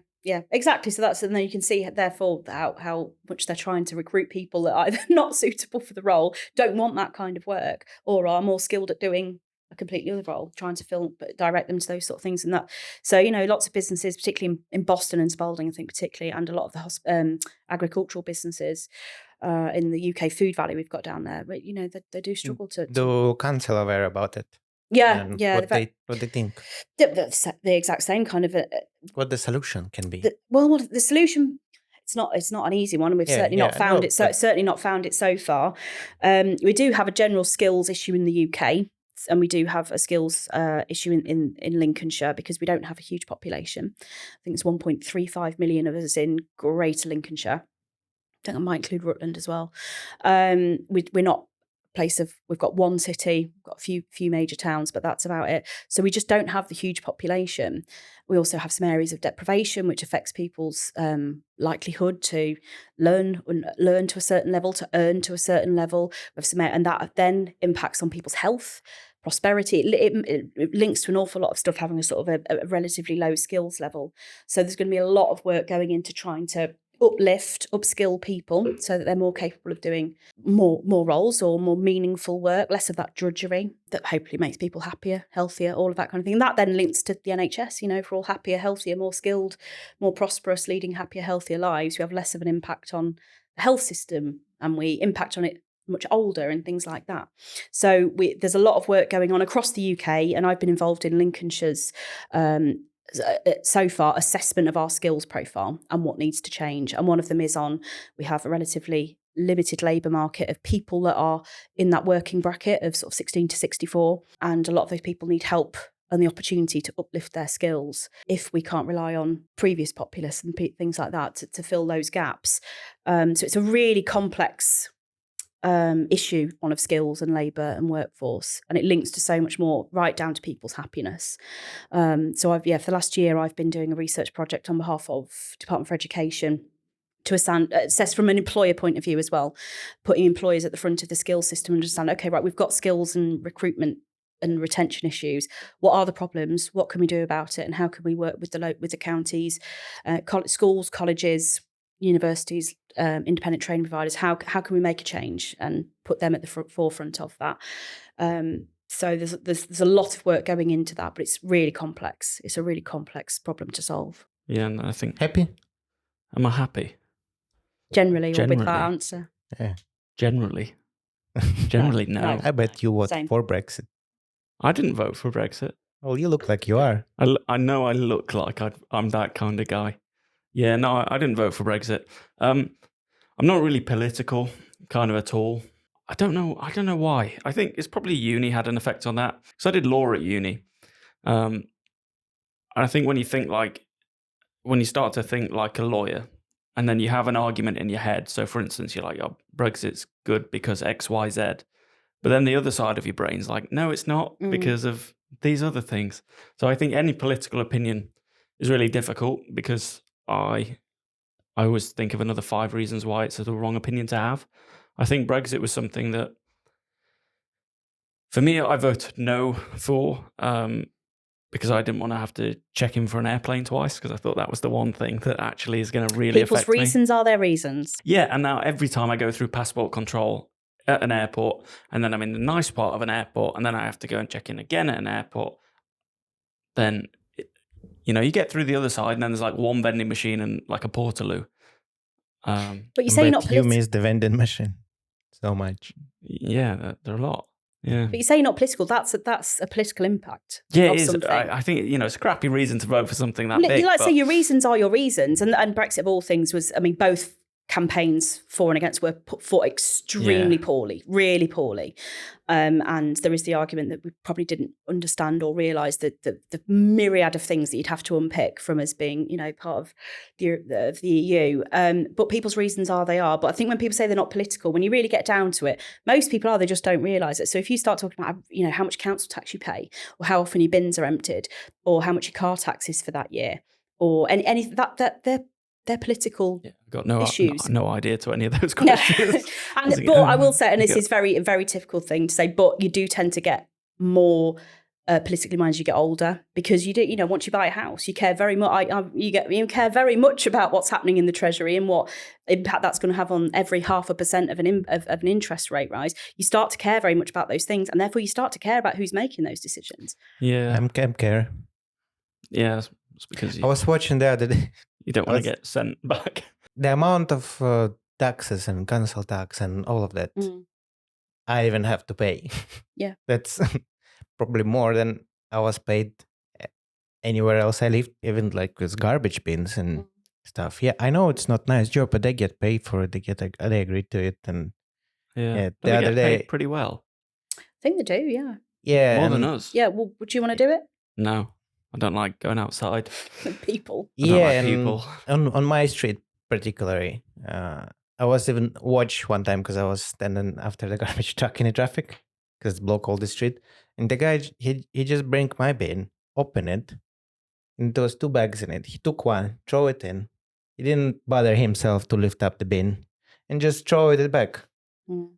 exactly. So and then you can see therefore how much they're trying to recruit people that are either not suitable for the role, don't want that kind of work, or are more skilled at doing a completely other role, trying to direct them to those sort of things. And that, so, lots of businesses, particularly in Boston and Spalding, I think particularly, and a lot of the agricultural businesses in the UK food valley we've got down there, but they do struggle to. Do council aware about it? Yeah. What they think? The exact same kind of. What the solution can be? The solution. It's not an easy one, and we've certainly not found it. Certainly not found it so far. We do have a general skills issue in the UK, and we do have a skills issue in Lincolnshire because we don't have a huge population. I think it's 1.35 million of us in Greater Lincolnshire. I think that might include Rutland as well. We're not a place of. We've got one city, we've got a few major towns, but that's about it. So we just don't have the huge population. We also have some areas of deprivation, which affects people's likelihood to learn to a certain level, to earn to a certain level. And that then impacts on people's health, prosperity. It links to an awful lot of stuff having a sort of a relatively low skills level. So there's going to be a lot of work going into trying to upskill people so that they're more capable of doing more roles or more meaningful work, less of that drudgery that hopefully makes people happier, healthier, all of that kind of thing. And that then links to the NHS, if we're all happier, healthier, more skilled, more prosperous, leading happier, healthier lives, we have less of an impact on the health system and we impact on it much older and things like that. So there's a lot of work going on across the UK, and I've been involved in Lincolnshire's so far assessment of our skills profile and what needs to change. And one of them is we have a relatively limited labour market of people that are in that working bracket of sort of 16 to 64, and a lot of those people need help and the opportunity to uplift their skills if we can't rely on previous populace and things like that to fill those gaps. So it's a really complex issue, one of skills and labour and workforce, and it links to so much more, right down to people's happiness. So for the last year I've been doing a research project on behalf of Department for Education to assess from an employer point of view as well, putting employers at the front of the skills system and understand, okay, right, we've got skills and recruitment and retention issues. What are the problems? What can we do about it? And how can we work with the counties, schools, colleges, universities, independent training providers, how can we make a change and put them at the forefront of that? So there's a lot of work going into that, but it's really complex. It's a really complex problem to solve. Yeah, and I think... Happy? Am I happy? Generally, or with that answer? Yeah. Generally, no. No. I bet you vote Same. for Brexit. I didn't vote for Brexit. Well, you look like you are. I know I look like I'm that kind of guy. Yeah, no, I didn't vote for Brexit. I'm not really political, kind of at all. I don't know why. I think it's probably uni had an effect on that. Because I did law at uni. And I think when you start to think like a lawyer, and then you have an argument in your head. So for instance, you're like, oh, Brexit's good because X, Y, Z. But then the other side of your brain's like, no, it's not because of these other things. So I think any political opinion is really difficult because I always think of another 5 reasons why it's the wrong opinion to have. I think Brexit was something that, for me, I voted no for because I didn't want to have to check in for an airplane twice because I thought that was the one thing that actually is going to really affect me. People's reasons are their reasons. Yeah, and now every time I go through passport control at an airport, and then I'm in the nice part of an airport, and then I have to go and check in again at an airport, then, you get through the other side, and then there's like one vending machine and like a portaloo. But you say not you miss the vending machine so much. Yeah, there are a lot. Yeah. But you say not political. That's a political impact. Yeah, of it is. Something. I think it's a crappy reason to vote for something that big. You like to say your reasons are your reasons, and Brexit of all things was. I mean, both campaigns for and against were put forth extremely poorly, really poorly. And there is the argument that we probably didn't understand or realise that the myriad of things that you'd have to unpick from us being, part of the EU. But people's reasons are they are. But I think when people say they're not political, when you really get down to it, most people are. They just don't realise it. So if you start talking about, how much council tax you pay, or how often your bins are emptied, or how much your car tax is for that year, or any that they're political I've got no issues. No idea to any of those questions. But I will say, and this is a very typical thing to say, but you do tend to get more politically minded as you get older, because you do, once you buy a house, you care very much. You care very much about what's happening in the Treasury and what impact that's going to have on every 0.5% of an interest rate rise. You start to care very much about those things, and therefore you start to care about who's making those decisions. Yeah, I'm care. Yeah, it's because I was watching the other day. You don't want to get sent back. The amount of taxes and council tax and all of that, I even have to pay. Yeah. That's probably more than I was paid anywhere else I lived, even like with garbage bins and stuff. Yeah, I know it's not a nice job, but they get paid for it. They agree to it. And the other day, paid pretty well. I think they do, yeah. Yeah. More than us. Yeah, well, would you want to do it? No. I don't like going outside. People. People. On my street particularly, I was even watched one time because I was standing after the garbage truck in the traffic because it blocked all the street. And the guy, he just bring my bin, open it, and there was 2 bags in it. He took one, throw it in. He didn't bother himself to lift up the bin and just throw it back.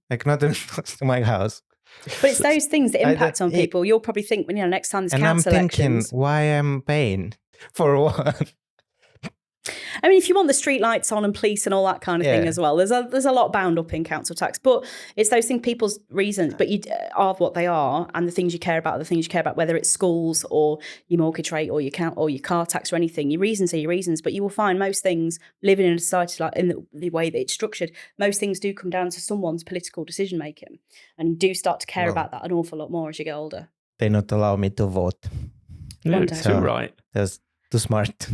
Like not even close to my house. But it's those things that impact on people. You'll probably think, next time there's council elections. And I'm thinking, why I'm paying for what? I mean, if you want the street lights on and police and all that kind of thing as well, there's a lot bound up in council tax. But it's those things, people's reasons, but you are what they are, and the things you care about, whether it's schools or your mortgage rate or your car tax or anything. Your reasons are your reasons, but you will find most things living in a society like in the way that it's structured. Most things do come down to someone's political decision making, and you do start to care about that an awful lot more as you get older. They not allow me to vote. Yeah, too right. That's too smart.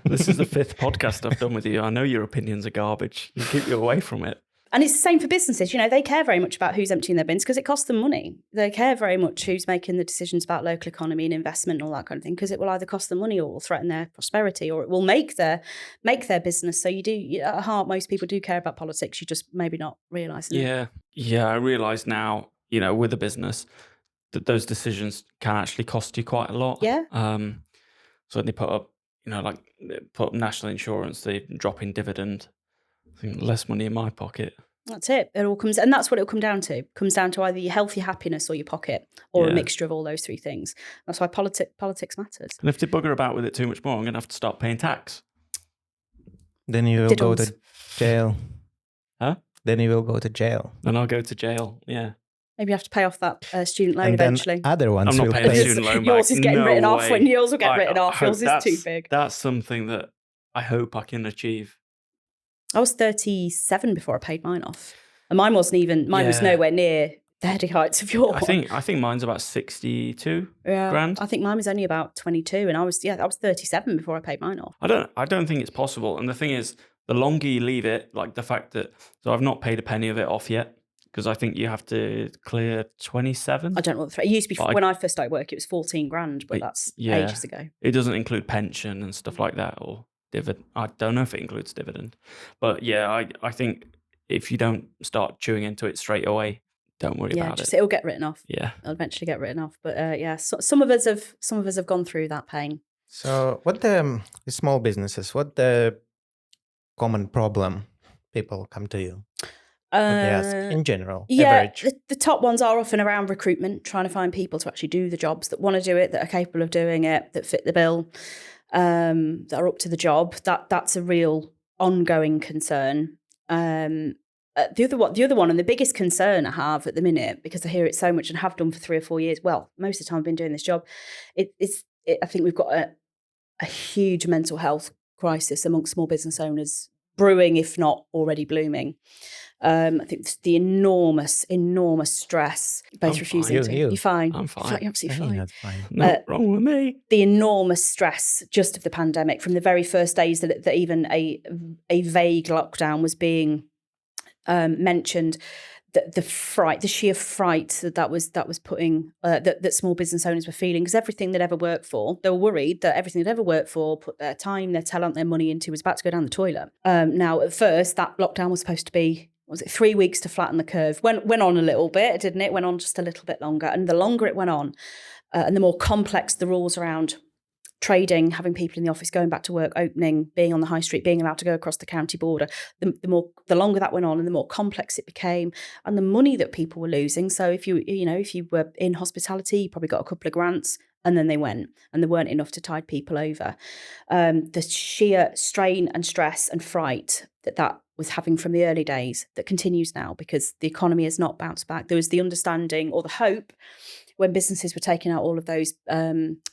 This is the 5th podcast I've done with you. I know your opinions are garbage. You keep you away from it. And it's the same for businesses. They care very much about who's emptying their bins because it costs them money. They care very much who's making the decisions about local economy and investment and all that kind of thing, because it will either cost them money or will threaten their prosperity, or it will make their business. So you do, at heart, most people do care about politics. You just maybe not realising it. Yeah. I realise now, with a business, that those decisions can actually cost you quite a lot. Yeah. So when they put up, put up national insurance, they drop in dividend. I think less money in my pocket. That's it. It all comes, and that's what it'll come down to. It comes down to either your healthy happiness or your pocket, or a mixture of all those 3 things. That's why politics matters. And if they bugger about with it too much more, I'm going to have to start paying tax. Then you will go Diddles. to jail. Huh? Then you will go to jail. Then I'll go to jail. Yeah. Maybe you have to pay off that student loan And then eventually. other ones I'm not will paying the pay. student loan back. Yours is getting No written off when way. yours will get written I off. hope Yours is too big. That's something that I hope I can achieve. I was 37 before I paid mine off. And mine wasn't even, mine was nowhere near the heady heights of yours. I think mine's about 62 grand. I think mine was only about 22, and I was 37 before I paid mine off. I don't think it's possible. And the thing is, the longer you leave it, like the fact that, so I've not paid a penny of it off yet, because I think you have to clear 27. I don't know what it used to be. When I first started work, it was 14 grand, but that's ages ago. It doesn't include pension and stuff like that, or dividend. I don't know if it includes dividend, but yeah, I think if you don't start chewing into it straight away, don't worry about it. It'll get written off. Yeah, it'll eventually get written off. But so, some of us have gone through that pain. So, what the small businesses? What the common problem people come to you? What they ask in general? Average. The top ones are often around recruitment, trying to find people to actually do the jobs, that want to do it, that are capable of doing it, that fit the bill, that are up to the job. That's a real ongoing concern. The other one, and the biggest concern I have at the minute, because I hear it so much and have done for 3 or 4 years. Well, most of the time I've been doing this job. I think we've got a huge mental health crisis amongst small business owners, brewing, if not already blooming. I think the enormous stress, both refusing to. You're fine. I'm fine. You're absolutely fine. Not wrong with me. The enormous stress just of the pandemic, from the very first days that even a vague lockdown was being mentioned, the sheer fright that was putting that small business owners were feeling, because everything they'd ever worked for, they were worried that everything they'd ever worked for, put their time, their talent, their money into, was about to go down the toilet. Now, at first, that lockdown was supposed to be, was it 3 weeks to flatten the curve? Went on a little bit, didn't it? Went on just a little bit longer, and the longer it went on, and the more complex the rules around trading, having people in the office, going back to work, opening, being on the high street, being allowed to go across the county border, the longer that went on, and the more complex it became, and the money that people were losing. So if you were in hospitality, you probably got a couple of grants, and then they went, and there weren't enough to tide people over. The sheer strain and stress and fright that was having from the early days, that continues now, because the economy has not bounced back. There was the understanding, or the hope, when businesses were taking out all of those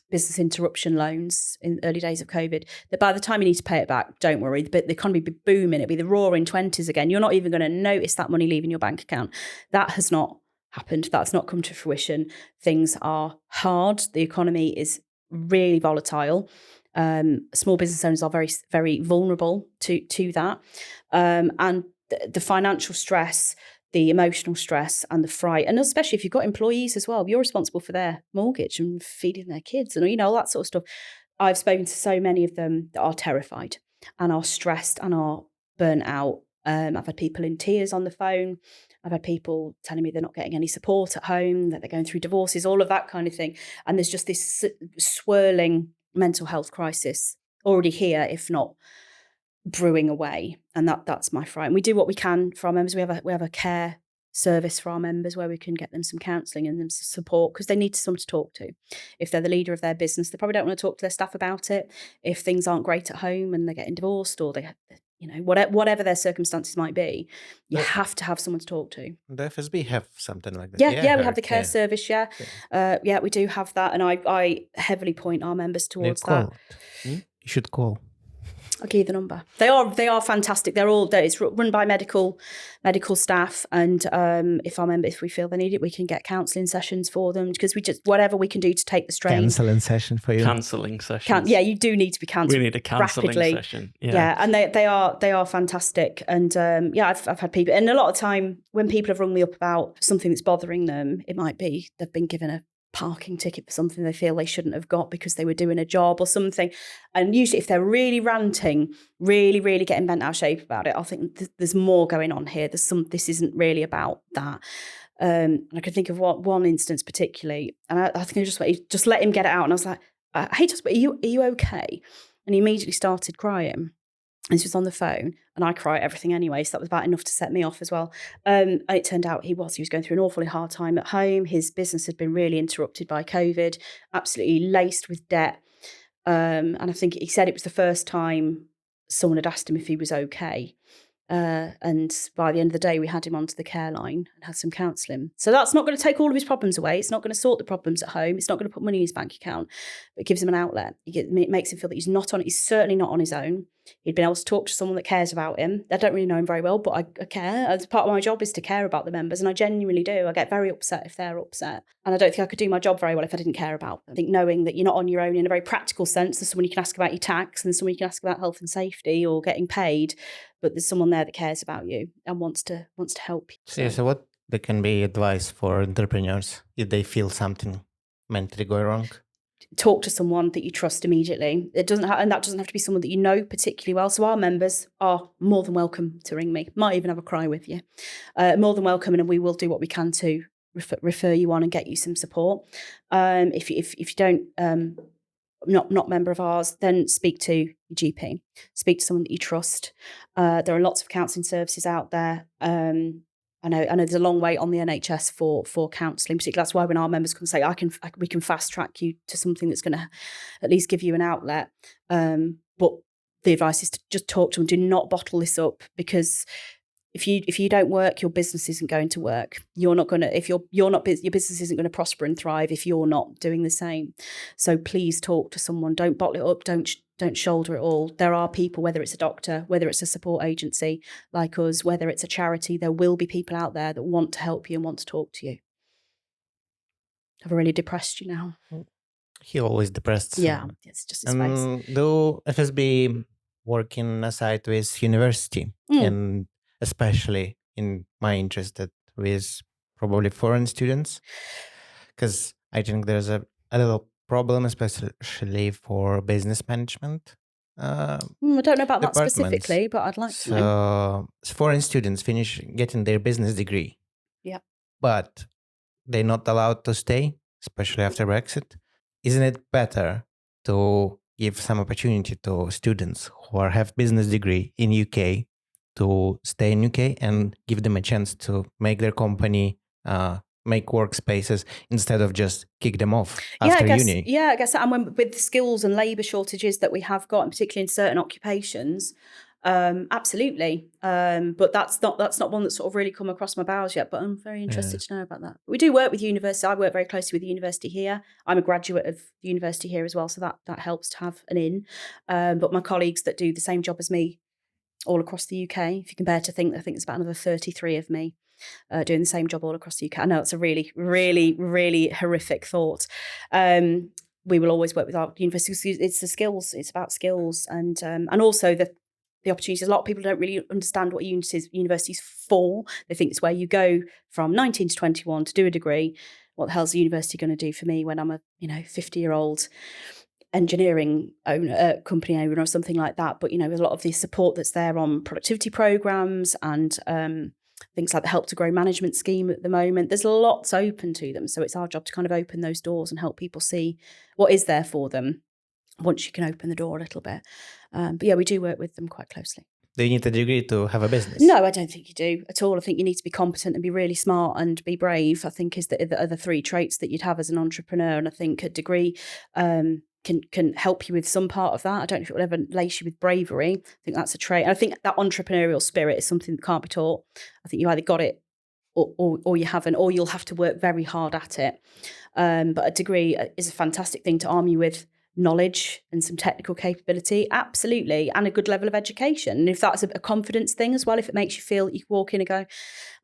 business interruption loans in the early days of COVID, that by the time you need to pay it back, don't worry, the economy will be booming, it'll be the roaring 20s again. You're not even going to notice that money leaving your bank account. That has not happened. That's not come to fruition. Things are hard. The economy is really volatile. Small business owners are very, very vulnerable to that. And the financial stress, the emotional stress and the fright, and especially if you've got employees as well, you're responsible for their mortgage and feeding their kids and all that sort of stuff. I've spoken to so many of them that are terrified and are stressed and are burnt out. I've had people in tears on the phone. I've had people telling me they're not getting any support at home, that they're going through divorces, all of that kind of thing. And there's just this swirling mental health crisis already here, if not brewing away, and that's my fright. And we do what we can for our members. We have a care service for our members where we can get them some counselling and some support, because they need someone to talk to. If they're the leader of their business, they probably don't want to talk to their staff about it. If things aren't great at home and they're getting divorced, or they, whatever their circumstances might be, you have to have someone to talk to. The FSB have something like that. Yeah, we have the care service. Yeah, we do have that, and I heavily point our members towards that. You should call. I'll give you the number. They are fantastic. It's run by medical staff, and if we feel they need it, we can get counselling sessions for them, because we just, whatever we can do to take the strain. Cancelling session for you. Cancelling sessions. You do need to be cancelled. We need a cancelling session. Yeah, and they are fantastic. And I've had people, and a lot of time when people have rung me up about something that's bothering them, it might be they've been given a parking ticket for something they feel they shouldn't have got because they were doing a job or something. And usually if they're really ranting, really, really getting bent out of shape about it, I think there's more going on here. This isn't really about that. I could think of one instance particularly, and I think I just let him get it out. And I was like, hey, are you okay? And he immediately started crying. And he was on the phone, and I cry at everything anyway, so that was about enough to set me off as well. And it turned out he was going through an awfully hard time at home. His business had been really interrupted by COVID, absolutely laced with debt. And I think he said it was the first time someone had asked him if he was okay. And by the end of the day, we had him onto the care line and had some counselling. So that's not going to take all of his problems away. It's not going to sort the problems at home. It's not going to put money in his bank account. But it gives him an outlet. It makes him feel that he's certainly not on his own. He'd been able to talk to someone that cares about him. I don't really know him very well, but I care. As part of my job is to care about the members, and I genuinely do. I get very upset if they're upset. And I don't think I could do my job very well if I didn't care about them. I think knowing that you're not on your own in a very practical sense, there's someone you can ask about your tax and someone you can ask about health and safety or getting paid, but there's someone there that cares about you and wants to help you. So what there can be advice for entrepreneurs if they feel something mentally going wrong? Talk to someone that you trust immediately. And that doesn't have to be someone that you know particularly well. So our members are more than welcome to ring me. Might even have a cry with you. More than welcome, and we will do what we can to refer you on and get you some support. If you don't, not member of ours, then speak to your GP. Speak to someone that you trust. There are lots of counselling services out there. I know there's a long wait on the NHS for counselling, particularly that's why when our members come say, we can fast track you to something that's going to at least give you an outlet. But the advice is to just talk to them. Do not bottle this up, because if you don't work, your business isn't going to work. You're not going to, if your business isn't going to prosper and thrive if you're not doing the same. So please talk to someone. Don't bottle it up. Don't shoulder it all. There are people, whether it's a doctor, whether it's a support agency like us, whether it's a charity, there will be people out there that want to help you and want to talk to you. I've really depressed you now. He always depressed. Yeah, it's just his face. Do FSB working aside with university, and especially in my interest with probably foreign students? Because I think there's a little problem, especially for business management. I don't know about that specifically, but I'd like to know. So foreign students getting their business degree. Yeah. But they're not allowed to stay, especially after Brexit. Isn't it better to give some opportunity to students who have business degree in UK to stay in UK and give them a chance to make their company, make workspaces, instead of just kick them off after uni? Yeah, I guess. And with the skills and labour shortages that we have got, and particularly in certain occupations, absolutely. But that's not one that's sort of really come across my bows yet. But I'm very interested to know about that. We do work with university. I work very closely with the university here. I'm a graduate of the university here as well, so that helps to have an in. But my colleagues that do the same job as me all across the UK, if you compare to think there's about another 33 of me doing the same job all across the UK. I know it's a really, really, really horrific thought. We will always work with our universities. It's the skills. It's about skills, and also the opportunities. A lot of people don't really understand what university's for. They think it's where you go from 19 to 21 to do a degree. What the hell's the university going to do for me when I'm a 50-year-old engineering owner, company owner or something like that? But with a lot of the support that's there on productivity programs and things like the Help to Grow management scheme at the moment, there's lots open to them. So it's our job to kind of open those doors and help people see what is there for them once you can open the door a little bit. But yeah, we do work with them quite closely. Do you need a degree to have a business? No, I don't think you do at all. I think you need to be competent and be really smart and be brave, I think, is the other three traits that you'd have as an entrepreneur. And I think a degree can help you with some part of that. I don't know if it will ever lace you with bravery. I think that's a trait. And I think that entrepreneurial spirit is something that can't be taught. I think you either got it or you haven't, or you'll have to work very hard at it. But a degree is a fantastic thing to arm you with knowledge and some technical capability, absolutely, and a good level of education. And if that's a confidence thing as well, if it makes you feel you walk in and go,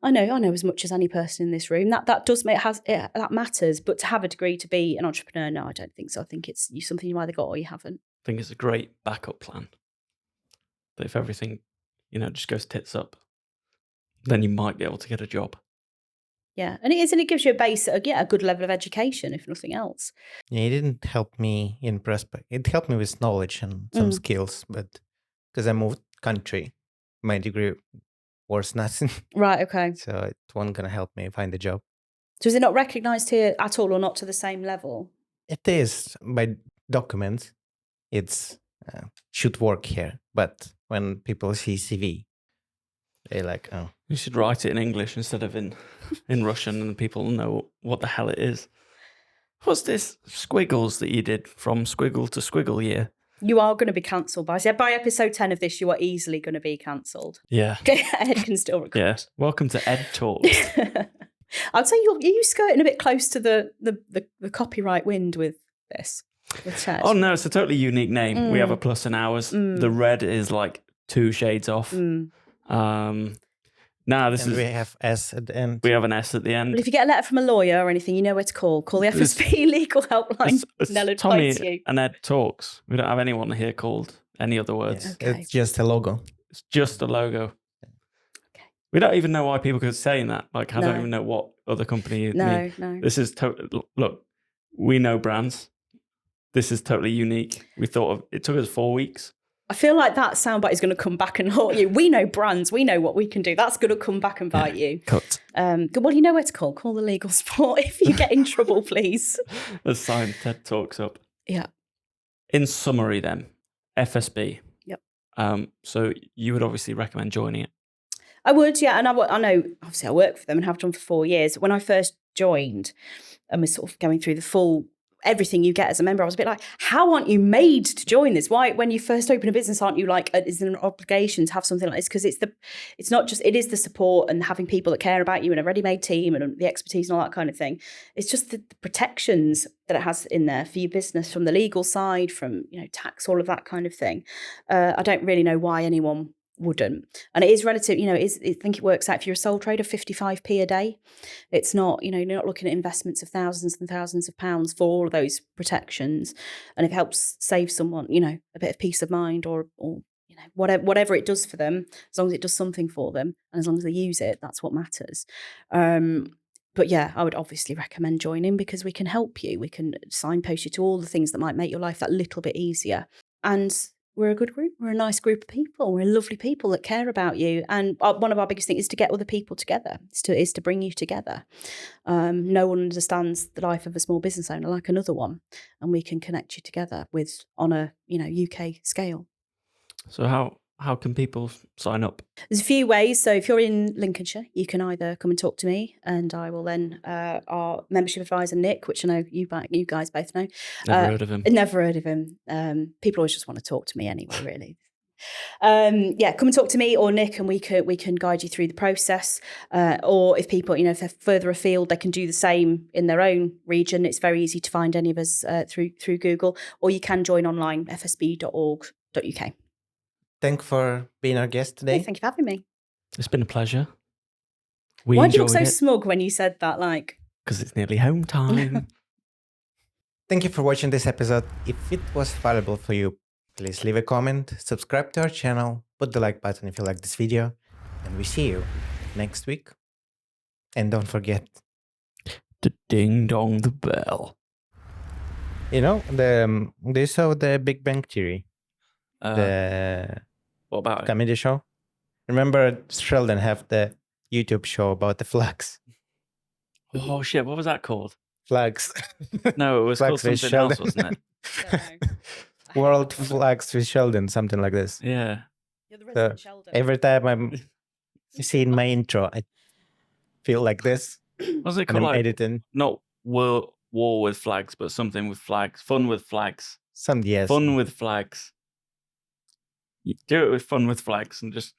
I know as much as any person in this room, that does that matters. But to have a degree to be an entrepreneur, no, I don't think so. I think it's something you either got or you haven't. I think it's a great backup plan. But if everything, just goes tits up, then you might be able to get a job. Yeah, and it gives you a base, a good level of education, if nothing else. Yeah, it didn't help me in prospect. It helped me with knowledge and some skills, but because I moved country, my degree was nothing. Right, okay. So it wasn't going to help me find a job. So is it not recognised here at all, or not to the same level? It is by documents. It's should work here, but when people see CV, they're like, oh. You should write it in English instead of in Russian, and people know what the hell it is. What's this squiggles that you did from squiggle to squiggle year? You are going to be cancelled by episode 10 of this. You are easily going to be cancelled. Yeah. Ed can still record. Yeah. Welcome to Ed Talks. I'd say you're skirting a bit close to the copyright wind with this. With Ted. Oh no, it's a totally unique name. We have a plus in ours. The red is like 2 shades off. Now this is. We have S at the end. We have an S at the end. But if you get a letter from a lawyer or anything, you know where to call. Call the FSB legal helpline. They'll advise you. And Ed Talks. We don't have anyone here called any other words. Yeah, Okay. It's just a logo. It's just a logo. Okay. We don't even know why people could say that. Like, I don't even know what other company. No. This is look. We know brands. This is totally unique. We thought of it. Took us 4 weeks. I feel like that soundbite is going to come back and haunt you. We know brands. We know what we can do. That's going to come back and bite you. Cut. Well, you know where to call. Call the legal support if you get in trouble, please. Let's sign TED Talks up. Yeah. In summary, then, FSB. Yep. So you would obviously recommend joining it. I would, yeah. And I know, obviously, I work for them and have done for 4 years. When I first joined and was sort of going through the full everything you get as a member, I was a bit like, how aren't you made to join this? Why, when you first open a business, aren't you like, is there an obligation to have something like this? Because it's not just, it is the support and having people that care about you and a ready-made team and the expertise and all that kind of thing. It's just the protections that it has in there for your business, from the legal side, from, tax, all of that kind of thing. I don't really know why anyone wouldn't. And it is relative, I think it works out, if you're a sole trader, 55p a day. It's not, you're not looking at investments of thousands and thousands of pounds for all of those protections. And it helps save someone, a bit of peace of mind or whatever it does for them, as long as it does something for them and as long as they use it, that's what matters. But yeah, I would obviously recommend joining, because we can help you. We can signpost you to all the things that might make your life that little bit easier. And we're a good group. We're a nice group of people. We're lovely people that care about you. And one of our biggest things is to get other people together, is to bring you together. No one understands the life of a small business owner like another one. And we can connect you together on a, UK scale. So how can people sign up? There's a few ways. So if you're in Lincolnshire, you can either come and talk to me, and I will then, our membership advisor, Nick, which I know you guys both know. Never heard of him. Never heard of him. People always just want to talk to me anyway, really. Come and talk to me or Nick, and we can guide you through the process. Or if people, if they're further afield, they can do the same in their own region. It's very easy to find any of us through Google, or you can join online, fsb.org.uk. Thank you for being our guest today. Hey, thank you for having me. It's been a pleasure. Why do you look so smug when you said that? Like, because it's nearly home time. Thank you for watching this episode. If it was valuable for you, please leave a comment, subscribe to our channel, put the like button if you like this video, and we see you next week. And don't forget to ding dong the bell. They saw the Big Bang Theory. What about it? Comedy show. Remember Sheldon have the YouTube show about the flags. Oh shit! What was that called? Flags. No, it was Flags called something else, wasn't it? World Flags with Sheldon, something like this. Yeah. You're the resident Sheldon. Every time I'm seeing my intro, I feel like this. What's it called? I'm editing. Not war with flags, but something with flags. Fun with flags. Yes. Fun with flags. You do it with fun with flags and just